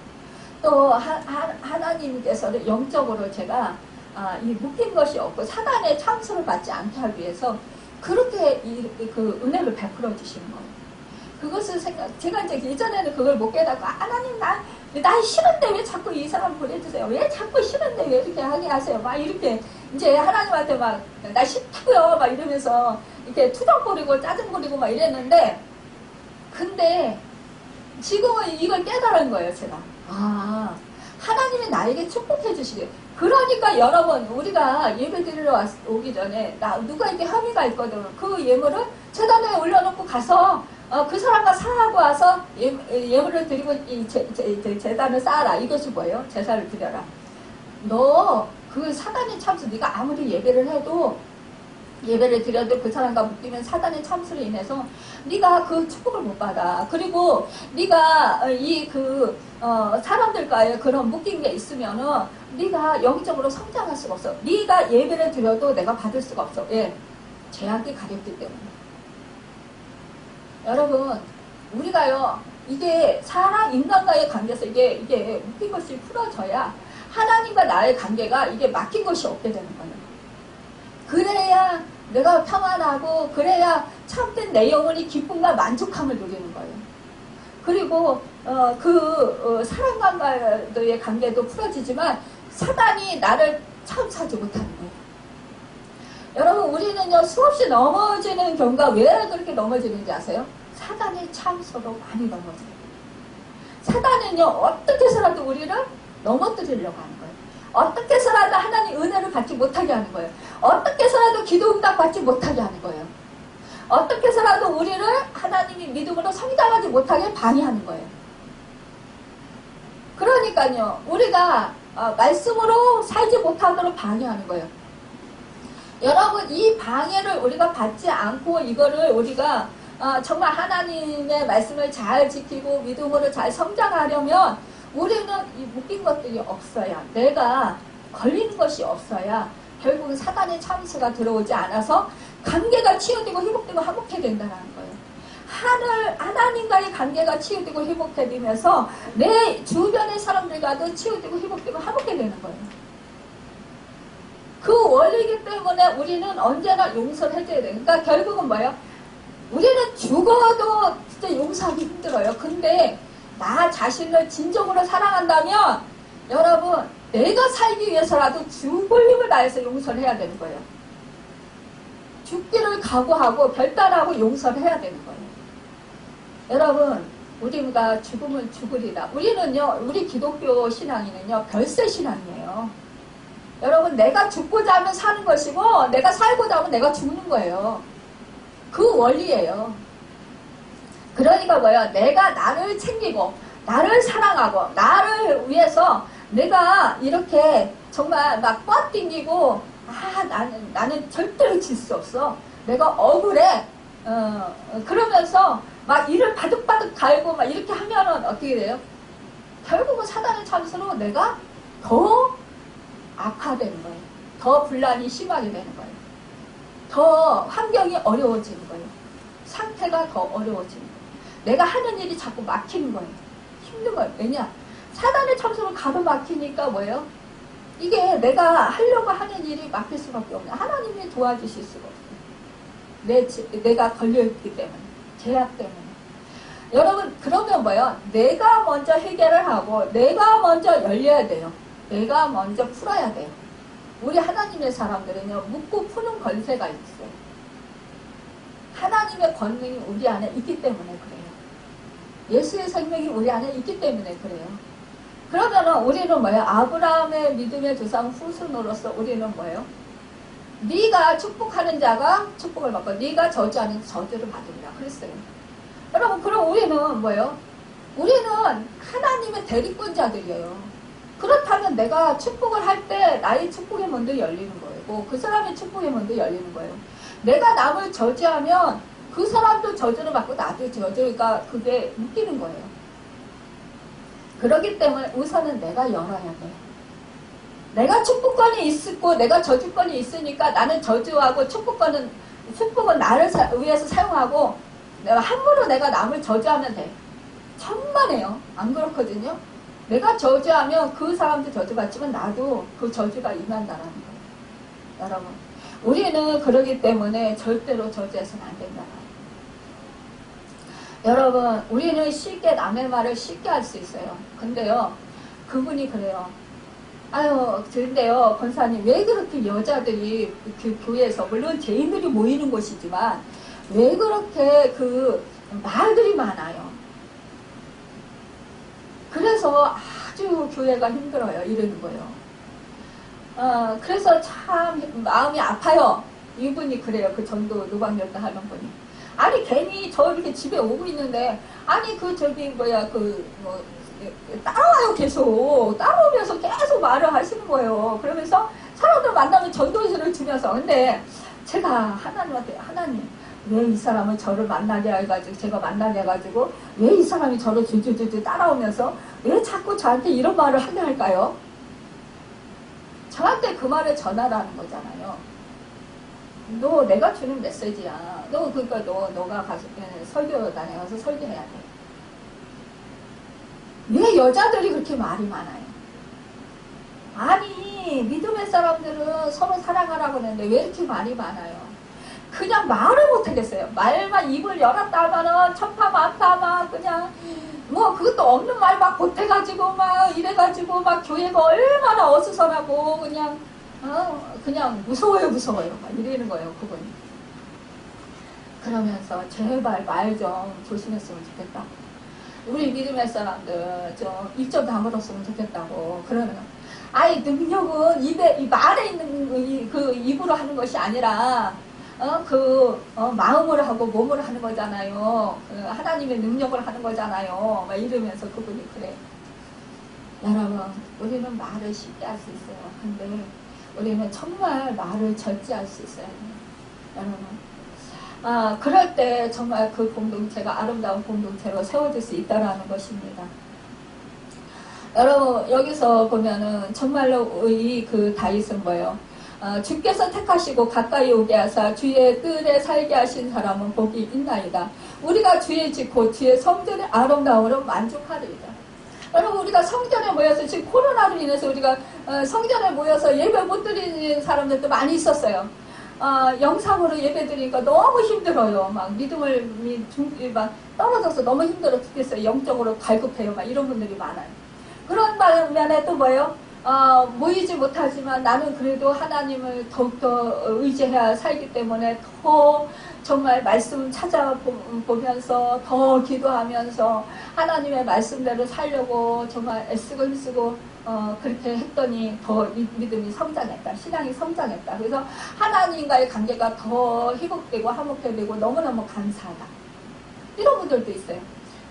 또 하나님께서는 영적으로 제가 이 묶인 것이 없고 사단의 참수를 받지 않게 하기 위해서 그렇게 그 은혜를 베풀어 주시는 거예요. 그것을 제가 이제 예전에는 그걸 못 깨닫고 하나님 나 싫은데 왜 자꾸 이 사람 보내주세요. 왜 자꾸 싫은데 왜 이렇게 하게 하세요. 막 이렇게 이제 하나님한테 막 나 싫다고요 막 이러면서 이렇게 투정거리고 짜증거리고 막 이랬는데 근데 지금은 이걸 깨달은 거예요. 제가 하나님이 나에게 축복해 주시게. 그러니까 여러분 우리가 예배 드리러 오기 전에 누가 이렇게 혐의가 있거든. 그 예물을 제단에 올려놓고 가서 그 사람과 사하고 와서 예물을 드리고 이 제단을 쌓아라. 이것이 뭐예요? 제사를 드려라. 너 그 사단의 참수 네가 아무리 예배를 드려도 그 사람과 묶이면 사단의 참수로 인해서 네가 그 축복을 못 받아. 그리고 네가 사람들과의 그런 묶인 게 있으면은 네가 영적으로 성장할 수가 없어. 네가 예배를 드려도 내가 받을 수가 없어. 예, 죄악이 가렸기 때문에. 여러분 우리가요 이게 인간과의 관계에서 이게 묶인 것이 풀어져야 하나님과 나의 관계가 이게 막힌 것이 없게 되는 거예요. 그래야 내가 평안하고 그래야 참된 내 영혼이 기쁨과 만족함을 누리는 거예요. 그리고 사람과의 관계도 풀어지지만 사단이 나를 참사하지 못하는 거예요. 여러분 우리는요 수없이 넘어지는 경우가 왜 그렇게 넘어지는지 아세요? 사단의 참소로 많이 넘어져요. 사단은요 어떻게 해서라도 우리를 넘어뜨리려고 하는 거예요. 어떻게 해서라도 하나님 은혜를 받지 못하게 하는 거예요. 어떻게 해서라도 기도 응답 받지 못하게 하는 거예요. 어떻게 해서라도 우리를 하나님이 믿음으로 성장하지 못하게 방해하는 거예요. 그러니까요 우리가 말씀으로 살지 못하도록 방해하는 거예요. 여러분 이 방해를 우리가 받지 않고 이거를 우리가 정말 하나님의 말씀을 잘 지키고 믿음으로 잘 성장하려면 우리는 이 묶인 것들이 없어야 내가 걸리는 것이 없어야 결국은 사단의 참수가 들어오지 않아서 관계가 치유되고 회복되고 화목해야 된다는 거예요. 하나님과의 관계가 치유되고 회복되면서 내 주변의 사람들과도 치유되고 회복되고 화목해 되는 거예요. 그 원리이기 때문에 우리는 언제나 용서를 해줘야 돼요. 그러니까 결국은 뭐예요? 우리는 죽어도 진짜 용서하기 힘들어요. 근데 나 자신을 진정으로 사랑한다면 여러분 내가 살기 위해서라도 죽을 힘을 다해서 용서를 해야 되는 거예요. 죽기를 각오하고 결단하고 용서를 해야 되는 거예요. 여러분 우리가 죽으면 죽으리라. 우리는요 우리 기독교 신앙인은요 별세 신앙이에요. 여러분 내가 죽고자 하면 사는 것이고 내가 살고자 하면 내가 죽는 거예요. 그 원리예요. 그러니까 뭐예요? 내가 나를 챙기고 나를 사랑하고 나를 위해서 내가 이렇게 정말 막 뻗띵기고 나는 절대로 질 수 없어. 내가 억울해. 그러면서 막 이를 바득바득 갈고 막 이렇게 하면은 어떻게 돼요? 결국은 사단의 참수로 내가 더 악화되는 거예요. 더 분란이 심하게 되는 거예요. 더 환경이 어려워지는 거예요. 상태가 더 어려워지는 거예요. 내가 하는 일이 자꾸 막히는 거예요. 힘든 거예요. 왜냐? 사단의 참수로 가로막히니까 뭐예요? 이게 내가 하려고 하는 일이 막힐 수밖에 없네. 하나님이 도와주실 수가 없어요. 내가 걸려있기 때문에. 제약 때문에. 여러분 그러면 뭐예요? 내가 먼저 해결을 하고 내가 먼저 열려야 돼요. 내가 먼저 풀어야 돼요. 우리 하나님의 사람들은요 묻고 푸는 권세가 있어요. 하나님의 권능이 우리 안에 있기 때문에 그래요. 예수의 생명이 우리 안에 있기 때문에 그래요. 그러면은 우리는 뭐예요? 아브라함의 믿음의 조상 후손으로서 우리는 뭐예요? 네가 축복하는 자가 축복을 받고 네가 저주하는 저주를 받으리라 그랬어요. 여러분 그럼 우리는 뭐예요? 우리는 하나님의 대리권자들이에요. 그렇다면 내가 축복을 할 때 나의 축복의 문도 열리는 거예요. 그 사람의 축복의 문도 열리는 거예요. 내가 남을 저주하면 그 사람도 저주를 받고 나도 저주가 그게 묶이는 거예요. 그렇기 때문에 우선은 내가 열어야 돼. 내가 축복권이 있고 내가 저주권이 있으니까 나는 저주하고 축복은 나를 위해서 사용하고 내가 함부로 내가 남을 저주하면 돼. 천만에요. 안 그렇거든요. 내가 저주하면 그 사람도 저주받지만 나도 그 저주가 임한다라는 거예요. 여러분 우리는 그러기 때문에 절대로 저주해서는 안 된다. 여러분 우리는 쉽게 남의 말을 쉽게 할 수 있어요. 근데요 그분이 그래요. 근데요 권사님 왜 그렇게 여자들이 그 교회에서 물론 죄인들이 모이는 곳이지만 왜 그렇게 그 말들이 많아요. 그래서 아주 교회가 힘들어요. 이러는 거예요. 그래서 참 마음이 아파요. 이분이 그래요. 그 전도 노방결도 하는 분이. 아니 괜히 저 이렇게 집에 오고 있는데 아니 따라와요. 계속 따라오면서 계속 말을 하시는 거예요. 그러면서 사람들 만나면 전도지를 주면서 근데 제가 하나님한테 하나님 왜 이 사람을 저를 만나게 해가지고 제가 만나게 해가지고 왜 이 사람이 저를 주주주주 따라오면서 왜 자꾸 저한테 이런 말을 하게 할까요? 저한테 그 말을 전하라는 거잖아요. 너 내가 주는 메시지야. 너가 가서 설교단에 가서 설교해야 돼. 왜 여자들이 그렇게 말이 많아요? 아니 믿음의 사람들은 서로 사랑하라고 하는데 왜 이렇게 말이 많아요? 그냥 말을 못하겠어요. 말만 입을 열었다 하면은 천파만파 막 그냥 그것도 없는 말 막 보태가지고 막 이래가지고 막 교회가 얼마나 어수선하고 그냥 무서워요 막 이러는 거예요 그분이. 그러면서 제발 말 좀 조심했으면 좋겠다. 우리 믿음의 사람들 좀 입 좀 다물었으면 좋겠다고 그러는 거예요. 아니 능력은 이 말에 있는 그 입으로 하는 것이 아니라 마음으로 하고 몸으로 하는 거잖아요. 하나님의 능력을 하는 거잖아요. 막 이러면서 그분이 그래. 여러분, 우리는 말을 쉽게 할 수 있어요. 근데 우리는 정말 말을 절제할 수 있어요. 여러분. 그럴 때 정말 그 공동체가 아름다운 공동체로 세워질 수 있다는 것입니다. 여러분, 여기서 보면은 정말로 그 다윗은 뭐예요? 주께서 택하시고 가까이 오게 하사 주의 뜰에 살게 하신 사람은 복이 있나이다. 우리가 주의 짓고 주의 성전의 아름다움으로 만족하리이다. 여러분, 우리가 성전에 모여서 지금 코로나로 인해서 우리가 성전에 모여서 예배 못 드리는 사람들도 많이 있었어요. 영상으로 예배 드리니까 너무 힘들어요. 막 믿음을 막 떨어져서 너무 힘들어 죽겠어요. 영적으로 갈급해요. 막 이런 분들이 많아요. 그런 반면에 또 뭐예요? 모이지 못하지만 나는 그래도 하나님을 더욱더 의지해야 살기 때문에 더 정말 말씀 찾아보면서 더 기도하면서 하나님의 말씀대로 살려고 정말 애쓰고 힘쓰고 그렇게 했더니 더 믿음이 성장했다. 신앙이 성장했다. 그래서 하나님과의 관계가 더 회복되고 화목되고 너무너무 감사하다. 이런 분들도 있어요.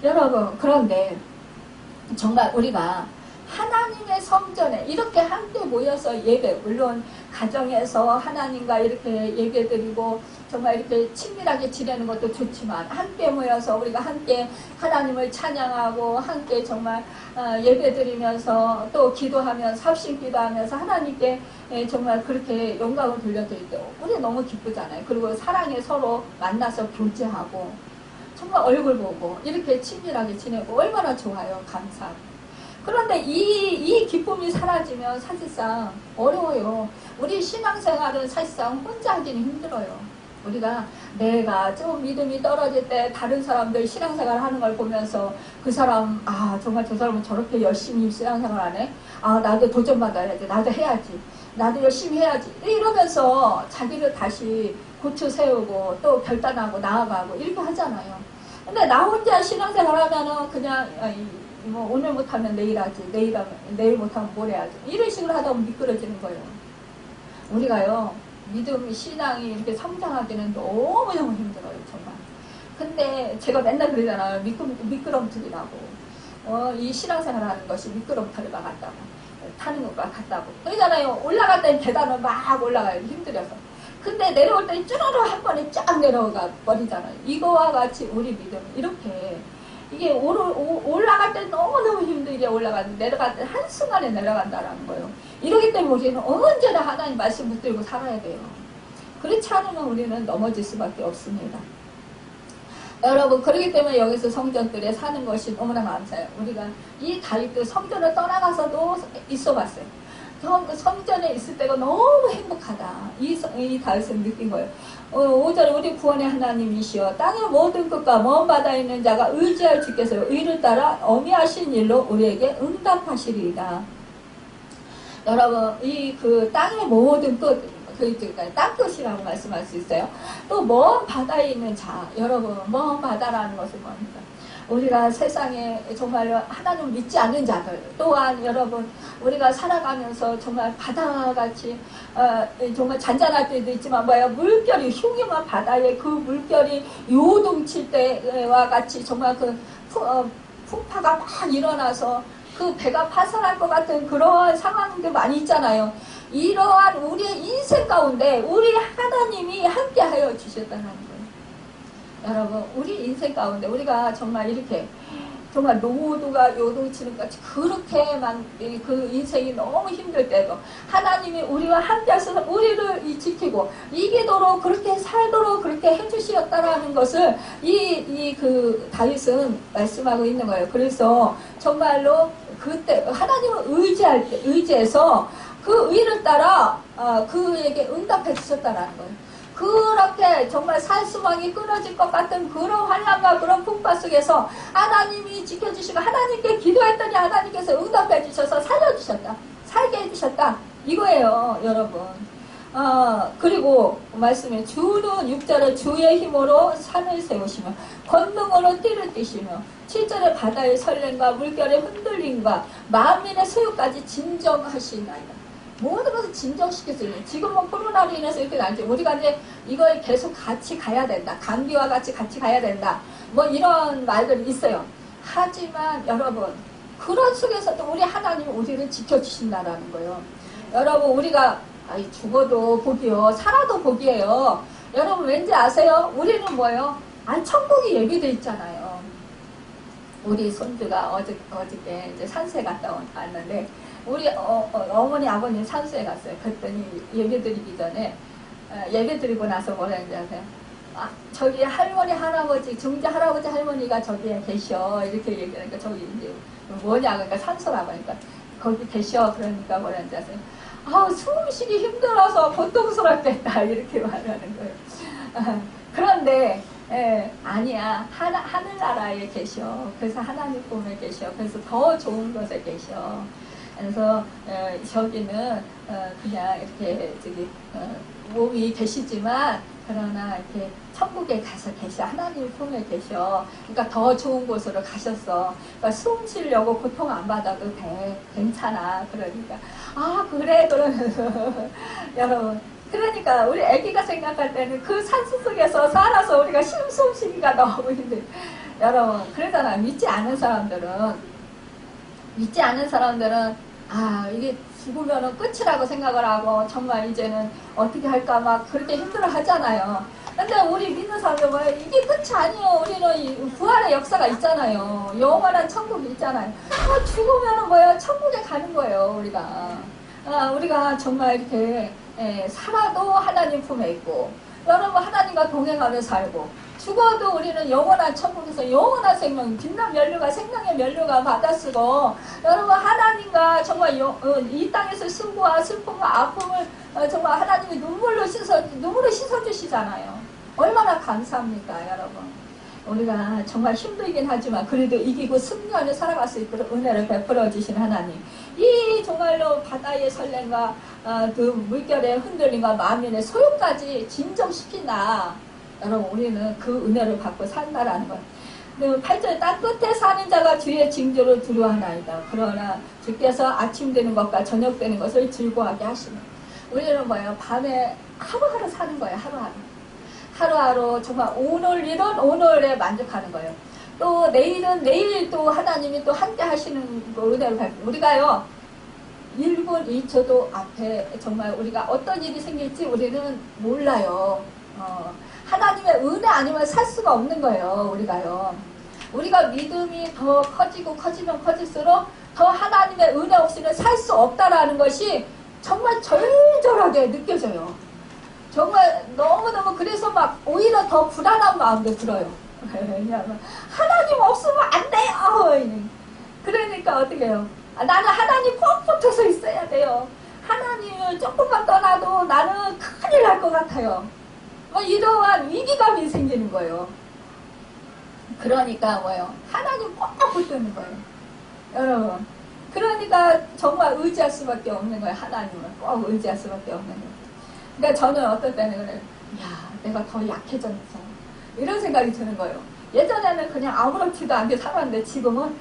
여러분, 그런데 정말 우리가 하나님의 성전에 이렇게 함께 모여서 예배, 물론 가정에서 하나님과 이렇게 예배드리고 정말 이렇게 친밀하게 지내는 것도 좋지만 함께 모여서 우리가 함께 하나님을 찬양하고 함께 정말 예배드리면서 또 기도하면서 합심 기도하면서 하나님께 정말 그렇게 영광을 돌려드릴 때 우리 너무 기쁘잖아요. 그리고 사랑에 서로 만나서 교제하고 정말 얼굴 보고 이렇게 친밀하게 지내고 얼마나 좋아요. 감사하고. 그런데 이 기쁨이 사라지면 사실상 어려워요. 우리 신앙생활은 사실상 혼자 하기는 힘들어요. 우리가 내가 좀 믿음이 떨어질 때 다른 사람들 신앙생활 하는 걸 보면서 그 사람 정말 저 사람은 저렇게 열심히 신앙생활 하네. 나도 도전받아야지. 나도 해야지. 나도 열심히 해야지. 이러면서 자기를 다시 고쳐 세우고 또 결단하고 나아가고 이렇게 하잖아요. 근데 나 혼자 신앙생활 하면은 그냥 뭐 오늘 못하면 내일 하지, 내일 못하면 모레 하지, 이런 식으로 하다 보면 미끄러지는 거예요. 우리가요 믿음 신앙이 이렇게 성장하기는 너무너무 힘들어요. 정말. 근데 제가 맨날 그러잖아요. 미끄럼틀이라고. 이 신앙생활 하는 것이 미끄럼틀과 같다고, 타는 것과 같다고 그러잖아요. 올라갈 때는 계단을 막 올라가요. 힘들어서. 근데 내려올 때는 쭈르르 한 번에 쫙 내려가 버리잖아요. 이거와 같이 우리 믿음 이렇게 이게 올라갈 때 너무너무 힘들게 올라가는데 내려갈 때 한순간에 내려간다라는 거예요. 이러기 때문에 우리는 언제나 하나님 말씀 붙들고 살아야 돼요. 그렇지 않으면 우리는 넘어질 수밖에 없습니다. 여러분, 그렇기 때문에 여기서 성전들에 사는 것이 너무나 감사해요. 우리가 이 다윗도 성전을 떠나가서도 있어봤어요. 성전에 있을 때가 너무 행복하다. 이 다윗은 느낀 거예요. 5절 우리 구원의 하나님이시여 땅의 모든 끝과 먼 바다에 있는 자가 의지할 주께서 의를 따라 어미하신 일로 우리에게 응답하시리이다. 여러분, 그 땅의 모든 끝, 땅끝이라고 말씀할 수 있어요. 또 먼 바다에 있는 자, 여러분, 먼 바다라는 것은 뭡니까? 우리가 세상에 정말 하나님 믿지 않는 자들 또한 여러분 우리가 살아가면서 정말 바다같이 정말 잔잔할 때도 있지만 물결이 흉흉한 바다에 그 물결이 요동칠 때와 같이 정말 그 풍파가 막 일어나서 그 배가 파산할 것 같은 그러한 상황도 많이 있잖아요. 이러한 우리의 인생 가운데 우리 하나님이 함께하여 주셨다는 거예요. 여러분, 우리 인생 가운데 우리가 정말 이렇게 정말 노도가 요동치는 것 같이 그렇게만 그 인생이 너무 힘들 때도 하나님이 우리와 함께 하셔서 우리를 지키고 이기도록 그렇게 살도록 그렇게 해주시었다라는 것을 그 다윗은 말씀하고 있는 거예요. 그래서 정말로 그때 하나님을 의지해서 그 의를 따라 그에게 응답해 주셨다라는 거예요. 그렇게 정말 산수망이 끊어질 것 같은 그런 환난과 그런 풍파 속에서 하나님이 지켜주시고 하나님께 기도했더니 하나님께서 응답해 주셔서 살려주셨다. 살게 해주셨다. 이거예요, 여러분. 그리고 말씀에 주는 6절에 주의 힘으로 산을 세우시며 권능으로 띠를 띠시며 7절에 바다의 설렘과 물결의 흔들림과 만민의 소유까지 진정하시나이다. 모든 것을 진정시킬 수 있는, 지금은 코로나로 인해서 이렇게 나지 우리가 이제 이걸 계속 같이 가야 된다. 감기와 같이 가야 된다. 뭐 이런 말들이 있어요. 하지만 여러분, 그런 속에서도 우리 하나님이 우리를 지켜주신다라는 거예요. 여러분, 우리가 죽어도 복이요, 살아도 복이에요. 여러분 왠지 아세요? 우리는 뭐예요? 천국이 예비돼 있잖아요. 우리 손주가 어저께 이제 산세 갔다 왔는데 우리 어머니 아버님 산수에 갔어요. 그랬더니 예배 드리기 전에 예배 드리고 나서 뭐라 했는지 아세요? 저기 할머니 할아버지 중재 할아버지 할머니가 저기에 계셔 이렇게 얘기하니까 저기 이제 뭐냐 그러니까 산소라고 하니까 거기 계셔 그러니까 뭐라는지 아세요? 숨쉬기 힘들어서 고통스럽겠다 이렇게 말하는 거예요. 그런데 아니야 하늘나라에 계셔. 그래서 하나님 꿈에 계셔. 그래서 더 좋은 곳에 계셔. 그래서 저기는 그냥 이렇게 몸이 계시지만 그러나 이렇게 천국에 가서 계셔. 하나님 품에 계셔. 그러니까 더 좋은 곳으로 가셨어. 그러니까 숨 쉬려고 고통 안 받아도 돼. 괜찮아. 그러니까 그래 그러면서 여러분 그러니까 우리 아기가 생각할 때는 그 산수 속에서 살아서 우리가 숨 쉬기가 너무 힘들어. 여러분 그러잖아. 믿지 않은 사람들은 이게 죽으면 끝이라고 생각을 하고 정말 이제는 어떻게 할까 막 그렇게 힘들어 하잖아요. 근데 우리 믿는 사람들 뭐예요? 이게 끝이 아니에요. 우리는 부활의 역사가 있잖아요. 영원한 천국이 있잖아요. 죽으면 뭐예요? 천국에 가는 거예요. 우리가 정말 이렇게 살아도 하나님 품에 있고 여러분 하나님과 동행하며 살고 죽어도 우리는 영원한 천국에서 영원한 생명, 빛난 면류가 생명의 면류가 받아쓰고 여러분 하나님과 정말 이 땅에서 승부와 슬픔과 아픔을 정말 하나님이 눈물로 씻어주시잖아요. 얼마나 감사합니까 여러분. 우리가 정말 힘들긴 하지만 그래도 이기고 승리하며 살아갈 수 있도록 은혜를 베풀어 주신 하나님. 이 정말로 바다의 설렘과 그 물결의 흔들림과 만민의 소용까지 진정시킨다. 여러분 우리는 그 은혜를 받고 산다라는 거예요. 8절 땅 끝에 사는 자가 주의 징조를 두려워하나이다. 그러나 주께서 아침 되는 것과 저녁 되는 것을 즐거워하게 하시는. 우리는 뭐예요? 밤에 하루하루 사는 거예요. 하루하루 정말 오늘 일은 오늘에 만족하는 거예요. 또 내일은 내일 또 하나님이 또 함께 하시는 은혜를 받고 우리가요 1분 1초도 앞에 정말 우리가 어떤 일이 생길지 우리는 몰라요. 하나님의 은혜 아니면 살 수가 없는 거예요. 우리가 믿음이 더 커지고 커지면 커질수록 더 하나님의 은혜 없이는 살 수 없다라는 것이 정말 절절하게 느껴져요. 정말 너무너무 그래서 막 오히려 더 불안한 마음도 들어요. 왜냐하면 하나님 없으면 안 돼요. 그러니까 어떻게 해요? 나는 하나님 꼭 붙어서 있어야 돼요. 하나님을 조금만 떠나도 나는 큰일 날 것 같아요. 이러한 위기감이 생기는 거예요. 그러니까 뭐예요? 하나님 꼭 붙드는 거예요. 여러분. 그러니까 정말 의지할 수밖에 없는 거예요. 하나님을 꼭 의지할 수밖에 없는 거예요. 그러니까 저는 어떨 때는 그래요. 내가 더 약해졌어. 이런 생각이 드는 거예요. 예전에는 그냥 아무렇지도 않게 살았는데 지금은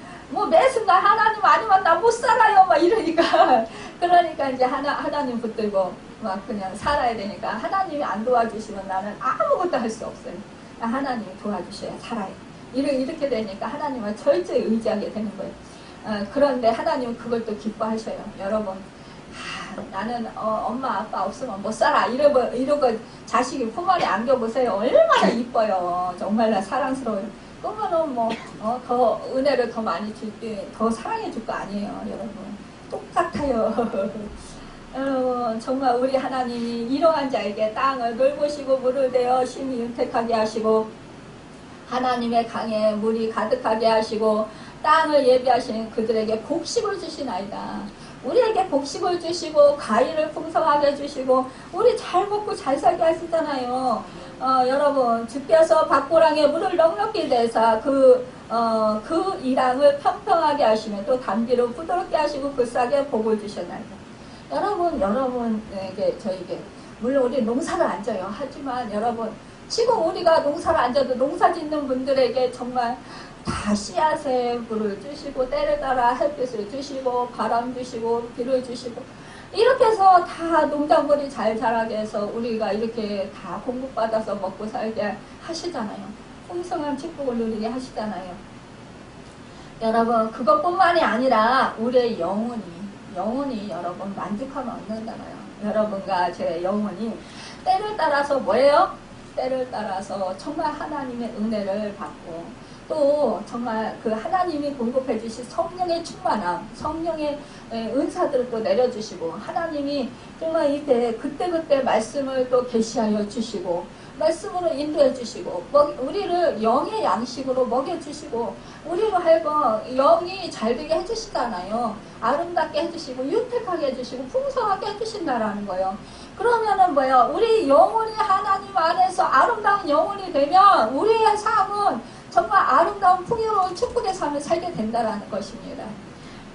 매 순간 하나님 아니면 나 못 살아요. 막 이러니까. 그러니까 이제 하나님 붙들고 막 그냥 살아야 되니까 하나님이 안 도와주시면 나는 아무것도 할 수 없어요. 하나님이 도와주셔야 살아요. 이렇게 되니까 하나님을 철저히 의지하게 되는 거예요. 그런데 하나님은 그걸 또 기뻐하셔요. 여러분 나는 엄마 아빠 없으면 못 살아 이러고 자식이 품 안에 안겨보세요. 얼마나 이뻐요. 정말 사랑스러워요. 그러면은 더 은혜를 더 많이 줄게 더 사랑해 줄 거 아니에요. 여러분 똑같아요. 여러분 정말 우리 하나님이 이러한 자에게 땅을 넓으시고 물을 대어 심히 윤택하게 하시고 하나님의 강에 물이 가득하게 하시고 땅을 예비하시는 그들에게 곡식을 주시나이다. 우리에게 곡식을 주시고 과일을 풍성하게 주시고 우리 잘 먹고 잘 살게 하시잖아요. 여러분 주께서 밭고랑에 물을 넉넉히 내사 그 이랑을 평평하게 하시며 또 단비로 부드럽게 하시고 그 싹에 복을 주셨나이다. 여러분에게 저에게 물론 우리 농사를 안 져요. 하지만 여러분 지금 우리가 농사를 안 져도 농사 짓는 분들에게 정말 다 씨앗에 물을 주시고 때를 따라 햇빛을 주시고 바람 주시고 비를 주시고 이렇게 해서 다 농작물이 잘 자라게 해서 우리가 이렇게 다 공급받아서 먹고 살게 하시잖아요. 풍성한 축복을 누리게 하시잖아요. 여러분 그것뿐만이 아니라 우리의 영혼이 여러분 만족하면 얻는다나요. 여러분과 제 영혼이 때를 따라서 뭐예요? 때를 따라서 정말 하나님의 은혜를 받고 또 정말 그 하나님이 공급해 주신 성령의 충만함, 성령의 은사들을 또 내려주시고 하나님이 정말 이때 그때그때 말씀을 또 계시하여 주시고 말씀으로 인도해 주시고 우리를 영의 양식으로 먹여주시고 우리로 하여금 영이 잘되게 해주시잖아요. 아름답게 해주시고 유택하게 해주시고 풍성하게 해주신다라는 거예요. 그러면은 뭐야, 우리 영혼이 하나님 안에서 아름다운 영혼이 되면 우리의 삶은 정말 아름다운 풍요로운 축복의 삶을 살게 된다라는 것입니다.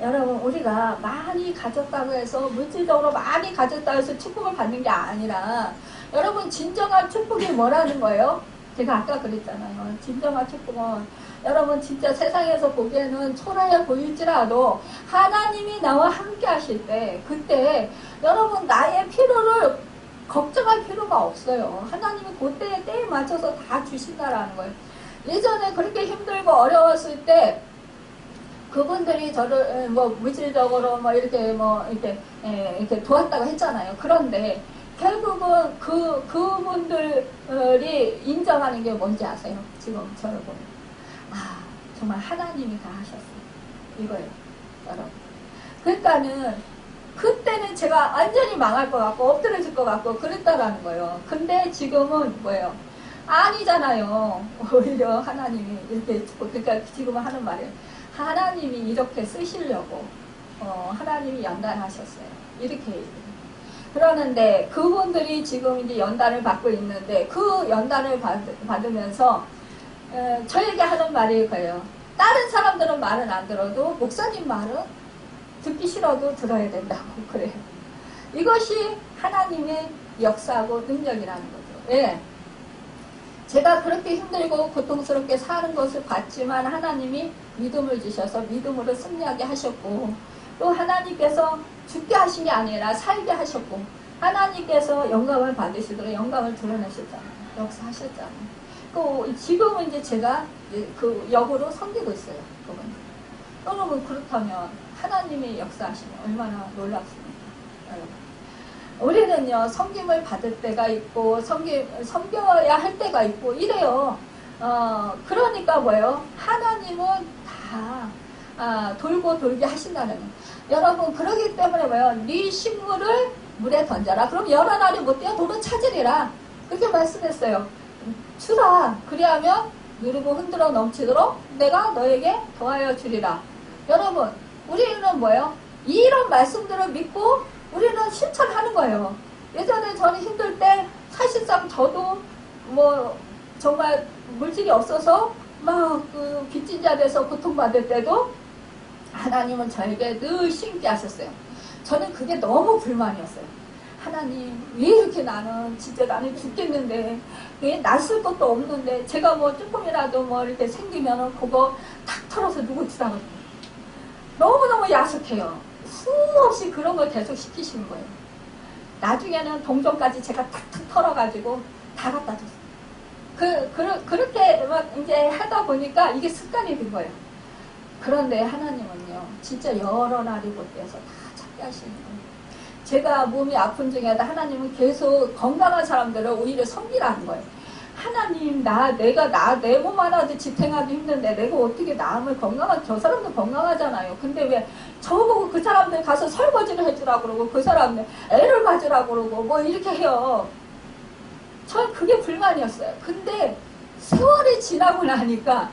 여러분, 우리가 많이 가졌다고 해서 물질적으로 많이 가졌다고 해서 축복을 받는 게 아니라, 여러분, 진정한 축복이 뭐라는 거예요? 제가 아까 그랬잖아요. 진정한 축복은 여러분 진짜 세상에서 보기에는 초라해 보일지라도 하나님이 나와 함께 하실 때, 그때 여러분 나의 필요를 걱정할 필요가 없어요. 하나님이 그때에 때에 맞춰서 다 주신다라는 거예요. 예전에 그렇게 힘들고 어려웠을 때 그분들이 저를 뭐 물질적으로 뭐 이렇게 이렇게 도왔다고 했잖아요. 그런데 결국은 그분들이 인정하는 게 뭔지 아세요? 지금 저를 보면 정말 하나님이 다 하셨어요. 이거예요, 여러분. 그러니까는 그때는 제가 완전히 망할 것 같고 엎드려질 것 같고 그랬다라는 거예요. 근데 지금은 뭐예요? 아니잖아요. 오히려 하나님이 이렇게, 그러니까 지금은 하는 말이에요. 하나님이 이렇게 쓰시려고 하나님이 연단하셨어요. 이렇게 얘기해요. 그러는데 그분들이 지금 이제 연단을 받고 있는데 그 연단을 받으면서 저에게 하는 말이 그래요. 다른 사람들은 말은 안 들어도 목사님 말은 듣기 싫어도 들어야 된다고 그래요. 이것이 하나님의 역사하고 능력이라는 거죠. 예. 제가 그렇게 힘들고 고통스럽게 사는 것을 봤지만 하나님이 믿음을 주셔서 믿음으로 승리하게 하셨고, 또 하나님께서 죽게 하신 게 아니라 살게 하셨고, 하나님께서 영광을 받으시도록 영광을 드러내셨잖아요. 역사하셨잖아요. 지금은 이제 제가 그 역으로 섬기고 있어요. 그분. 여러분, 그렇다면 하나님의 역사하시면 얼마나 놀랍습니까? 여러분. 우리는요, 섬김을 받을 때가 있고 섬겨야 할 때가 있고 이래요. 그러니까 뭐예요? 하나님은 다 돌고 돌게 하신다는 거예요. 여러분, 그러기 때문에 뭐예요? 네 식물을 물에 던져라. 그럼 여러 날이 못 되어 돌을 찾으리라. 그렇게 말씀했어요. 주라. 그리하면 누르고 흔들어 넘치도록 내가 너에게 더하여 주리라. 여러분, 우리는 뭐예요? 이런 말씀들을 믿고 우리는 실천하는 거예요. 예전에 저는 힘들 때 사실상 저도 뭐 정말 물질이 없어서 막 그 빚진 자 돼서 고통받을 때도 하나님은 저에게 늘 신께 하셨어요. 저는 그게 너무 불만이었어요. 하나님, 왜 이렇게 나는 죽겠는데, 왜 낯설 것도 없는데, 제가 뭐 조금이라도 뭐 이렇게 생기면은 그거 탁 털어서 누구 주라고. 너무너무 야속해요. 수없이 그런 걸 계속 시키시는 거예요. 나중에는 동전까지 제가 탁탁 털어가지고 다 갖다 줬어요. 그렇게 막 이제 하다 보니까 이게 습관이 된 거예요. 그런데 하나님은요, 진짜 여러 날이 못 돼서 다 찾게 하시는 거예요. 제가 몸이 아픈 중에도 하나님은 계속 건강한 사람들을 오히려 섬기라는 거예요. 하나님, 내가 내 몸 하나도 지탱하기 힘든데 내가 어떻게 남을 저 사람도 건강하잖아요. 근데 왜 저보고 그 사람들 가서 설거지를 해주라고 그러고 그 사람들 애를 봐주라고 그러고 뭐 이렇게 해요. 전 그게 불만이었어요. 근데 세월이 지나고 나니까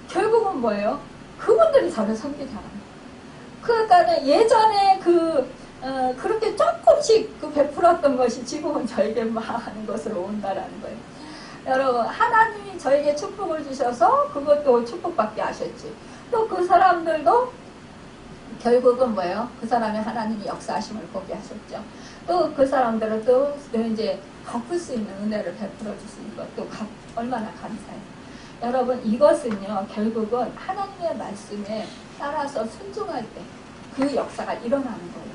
결국은 뭐예요? 그분들이 저를 섬기잖아요. 그러니까 예전에 그렇게 조금씩 베풀었던 것이 지금은 저에게 많은 것으로 온다라는 거예요. 여러분, 하나님이 저에게 축복을 주셔서 그것도 축복받게 하셨지. 또 그 사람들도 결국은 뭐예요? 그 사람이 하나님이 역사하심을 보게 하셨죠. 또 그 사람들은 또 이제 갚을 수 있는 은혜를 베풀어 주시는 것도 얼마나 감사해요. 여러분, 이것은요, 결국은 하나님의 말씀에 따라서 순종할 때 그 역사가 일어나는 거예요.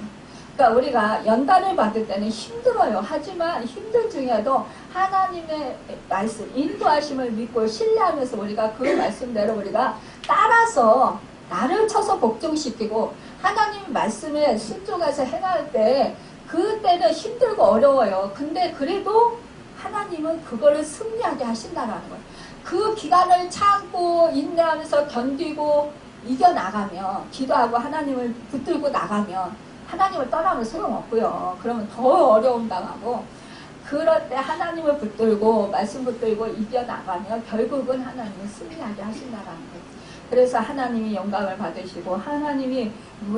그러니까 우리가 연단을 받을 때는 힘들어요. 하지만 힘들 중에도 하나님의 말씀, 인도하심을 믿고 신뢰하면서 우리가 그 말씀대로 우리가 따라서 나를 쳐서 복종시키고 하나님 말씀에 순종해서 행할 때 그때는 힘들고 어려워요. 근데 그래도 하나님은 그거를 승리하게 하신다는 거예요. 그 기간을 참고 인내하면서 견디고 이겨나가면, 기도하고 하나님을 붙들고 나가면 하나님을 떠나면 소용없고요. 그러면 더 어려움 당하고, 그럴 때 하나님을 붙들고 말씀 붙들고 이겨나가면 결국은 하나님은 승리하게 하신다라는 거예요. 그래서 하나님이 영광을 받으시고 하나님이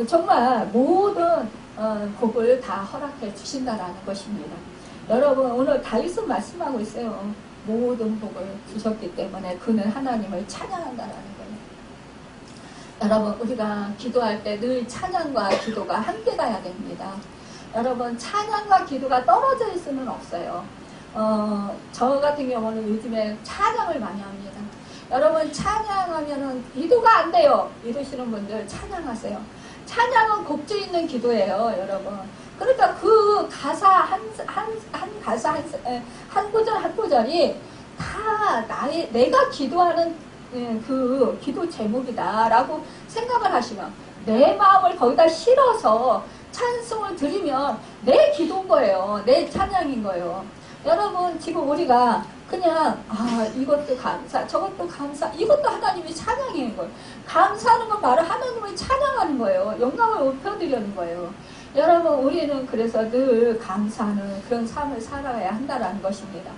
정말 모든 복을 다 허락해 주신다라는 것입니다. 여러분 오늘 다윗은 말씀하고 있어요. 모든 복을 주셨기 때문에 그는 하나님을 찬양한다라는 거예요. 여러분 우리가 기도할 때 늘 찬양과 기도가 함께 가야 됩니다. 여러분 찬양과 기도가 떨어져 있을 수는 없어요. 저 같은 경우는 요즘에 찬양을 많이 합니다. 여러분 찬양하면은 기도가 안 돼요. 이러시는 분들 찬양하세요. 찬양은 곡조 있는 기도예요, 여러분. 그러니까 그 가사 한 가사 한 구절 한 구절이 다 내가 기도하는 그 기도 제목이다라고 생각을 하시면 내 마음을 거기다 실어서 찬송을 드리면 내 기도인 거예요. 내 찬양인 거예요. 여러분 지금 우리가 그냥 이것도 감사 저것도 감사 이것도 하나님의 찬양인 거예요. 감사하는 건 바로 하나님을 찬양하는 거예요. 영광을 높여드리는 거예요. 여러분 우리는 그래서 늘 감사하는 그런 삶을 살아야 한다는 것입니다.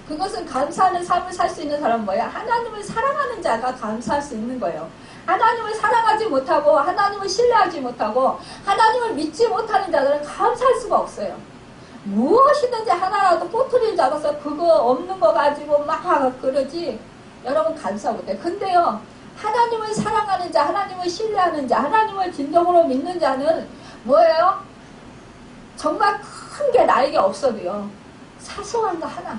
그것은 감사하는 삶을 살 수 있는 사람은 뭐야? 하나님을 사랑하는 자가 감사할 수 있는 거예요. 하나님을 사랑하지 못하고 하나님을 신뢰하지 못하고 하나님을 믿지 못하는 자들은 감사할 수가 없어요. 무엇이든지 하나라도 꼬투리를 잡아서 그거 없는 거 가지고 막 그러지 여러분 감사 못해. 근데요 하나님을 사랑하는 자, 하나님을 신뢰하는 자, 하나님을 진정으로 믿는 자는 뭐예요? 정말 큰 게 나에게 없어도요 사소한 거 하나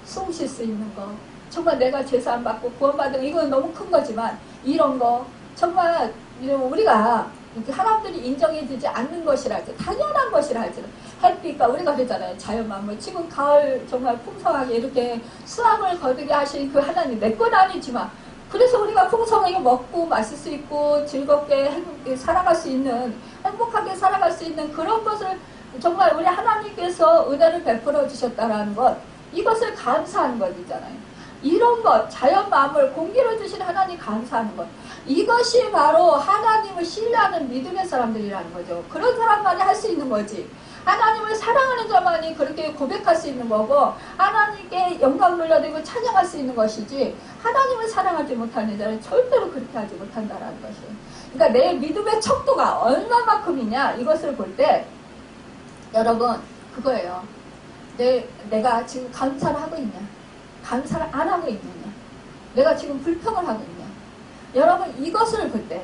숨 쉴 수 있는 거 정말 내가 제사함 받고 구원받은 이건 너무 큰 거지만 이런 거 정말 우리가 사람들이 인정해주지 않는 것이랄지 당연한 것이랄지 햇빛과 우리가 그러잖아요. 자연만물 지금 가을 정말 풍성하게 이렇게 수확을 거두게 하신 그 하나님 내 건 아니지만 그래서 우리가 풍성하게 먹고 마실 수 있고 즐겁게 행복하게 살아갈 수 있는 행복하게 살아갈 수 있는 그런 것을 정말 우리 하나님께서 은혜를 베풀어 주셨다라는 것 이것을 감사하는 것이잖아요. 이런 것 자연 만물 공기를 주신 하나님 감사하는 것 이것이 바로 하나님을 신뢰하는 믿음의 사람들이라는 거죠. 그런 사람만이 할 수 있는 거지. 하나님을 사랑하는 자만이 그렇게 고백할 수 있는 거고 하나님께 영광 돌려드리고 찬양할 수 있는 것이지 하나님을 사랑하지 못하는 자는 절대로 그렇게 하지 못한다라는 것이에요. 그러니까 내 믿음의 척도가 얼마만큼이냐 이것을 볼 때 여러분 그거예요. 내가 지금 감사를 하고 있냐 감사를 안 하고 있느냐 내가 지금 불평을 하고 있냐 여러분 이것을 볼 때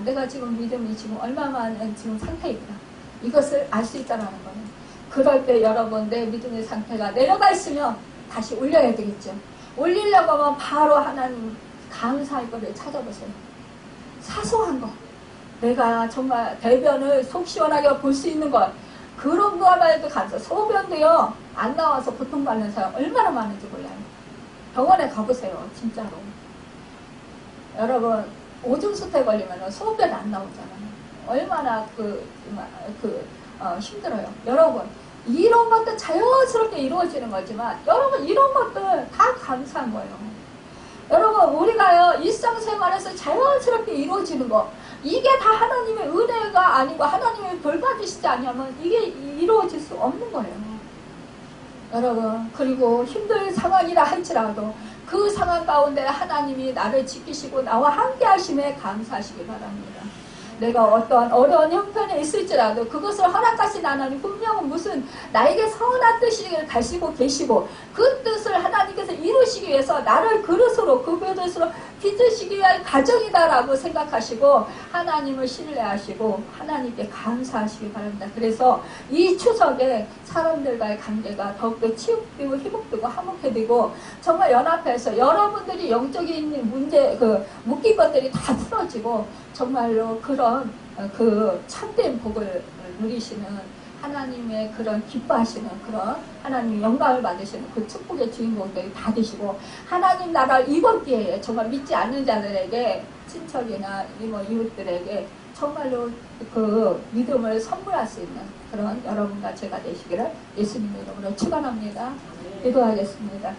내가 지금 믿음이 지금 얼마만 지금 상태이구나 이것을 알 수 있다는 거는 그럴 때 여러분 내 믿음의 상태가 내려가 있으면 다시 올려야 되겠죠. 올리려고 하면 바로 하나님 감사할 거를 찾아보세요. 사소한 거 내가 정말 대변을 속 시원하게 볼 수 있는 것 그런 거만 해도 감사. 소변도요 안 나와서 고통받는 사람 얼마나 많은지 몰라요. 병원에 가보세요. 진짜로 여러분 오줌수태 걸리면 소변 안 나오잖아요. 얼마나 힘들어요. 여러분 이런 것들 자연스럽게 이루어지는 거지만 여러분 이런 것들 다 감사한 거예요. 여러분 우리가요 일상생활에서 자연스럽게 이루어지는 거 이게 다 하나님의 은혜가 아니고 하나님의 벌 받으시지 않으면 이게 이루어질 수 없는 거예요. 여러분 그리고 힘든 상황이라 할지라도 그 상황 가운데 하나님이 나를 지키시고 나와 함께 하심에 감사하시기 바랍니다. 내가 어떠한 어려운 형편에 있을지라도 그것을 허락하신 하나님 분명은 무슨 나에게 선한 뜻을 가시고 계시고 그 뜻을 하나님께서 이루시기 위해서 나를 그릇으로 그 그릇으로 빚으시기 위한 가정이다라고 생각하시고 하나님을 신뢰하시고 하나님께 감사하시기 바랍니다. 그래서 이 추석에 사람들과의 관계가 더욱더 치유되고 회복되고 화목해지고 정말 연합해서 여러분들이 영적인 문제 묶인 것들이 다 풀어지고 정말로 그런 참된 복을 누리시는 하나님의 그런 기뻐하시는 그런 하나님의 영광을 받으시는 그 축복의 주인공들이 다 되시고 하나님 나라를 이번 기회에 정말 믿지 않는 자들에게 친척이나 이웃들에게 정말로 그 믿음을 선물할 수 있는 그런 여러분과 제가 되시기를 예수님의 이름으로 축원합니다. 기도하겠습니다.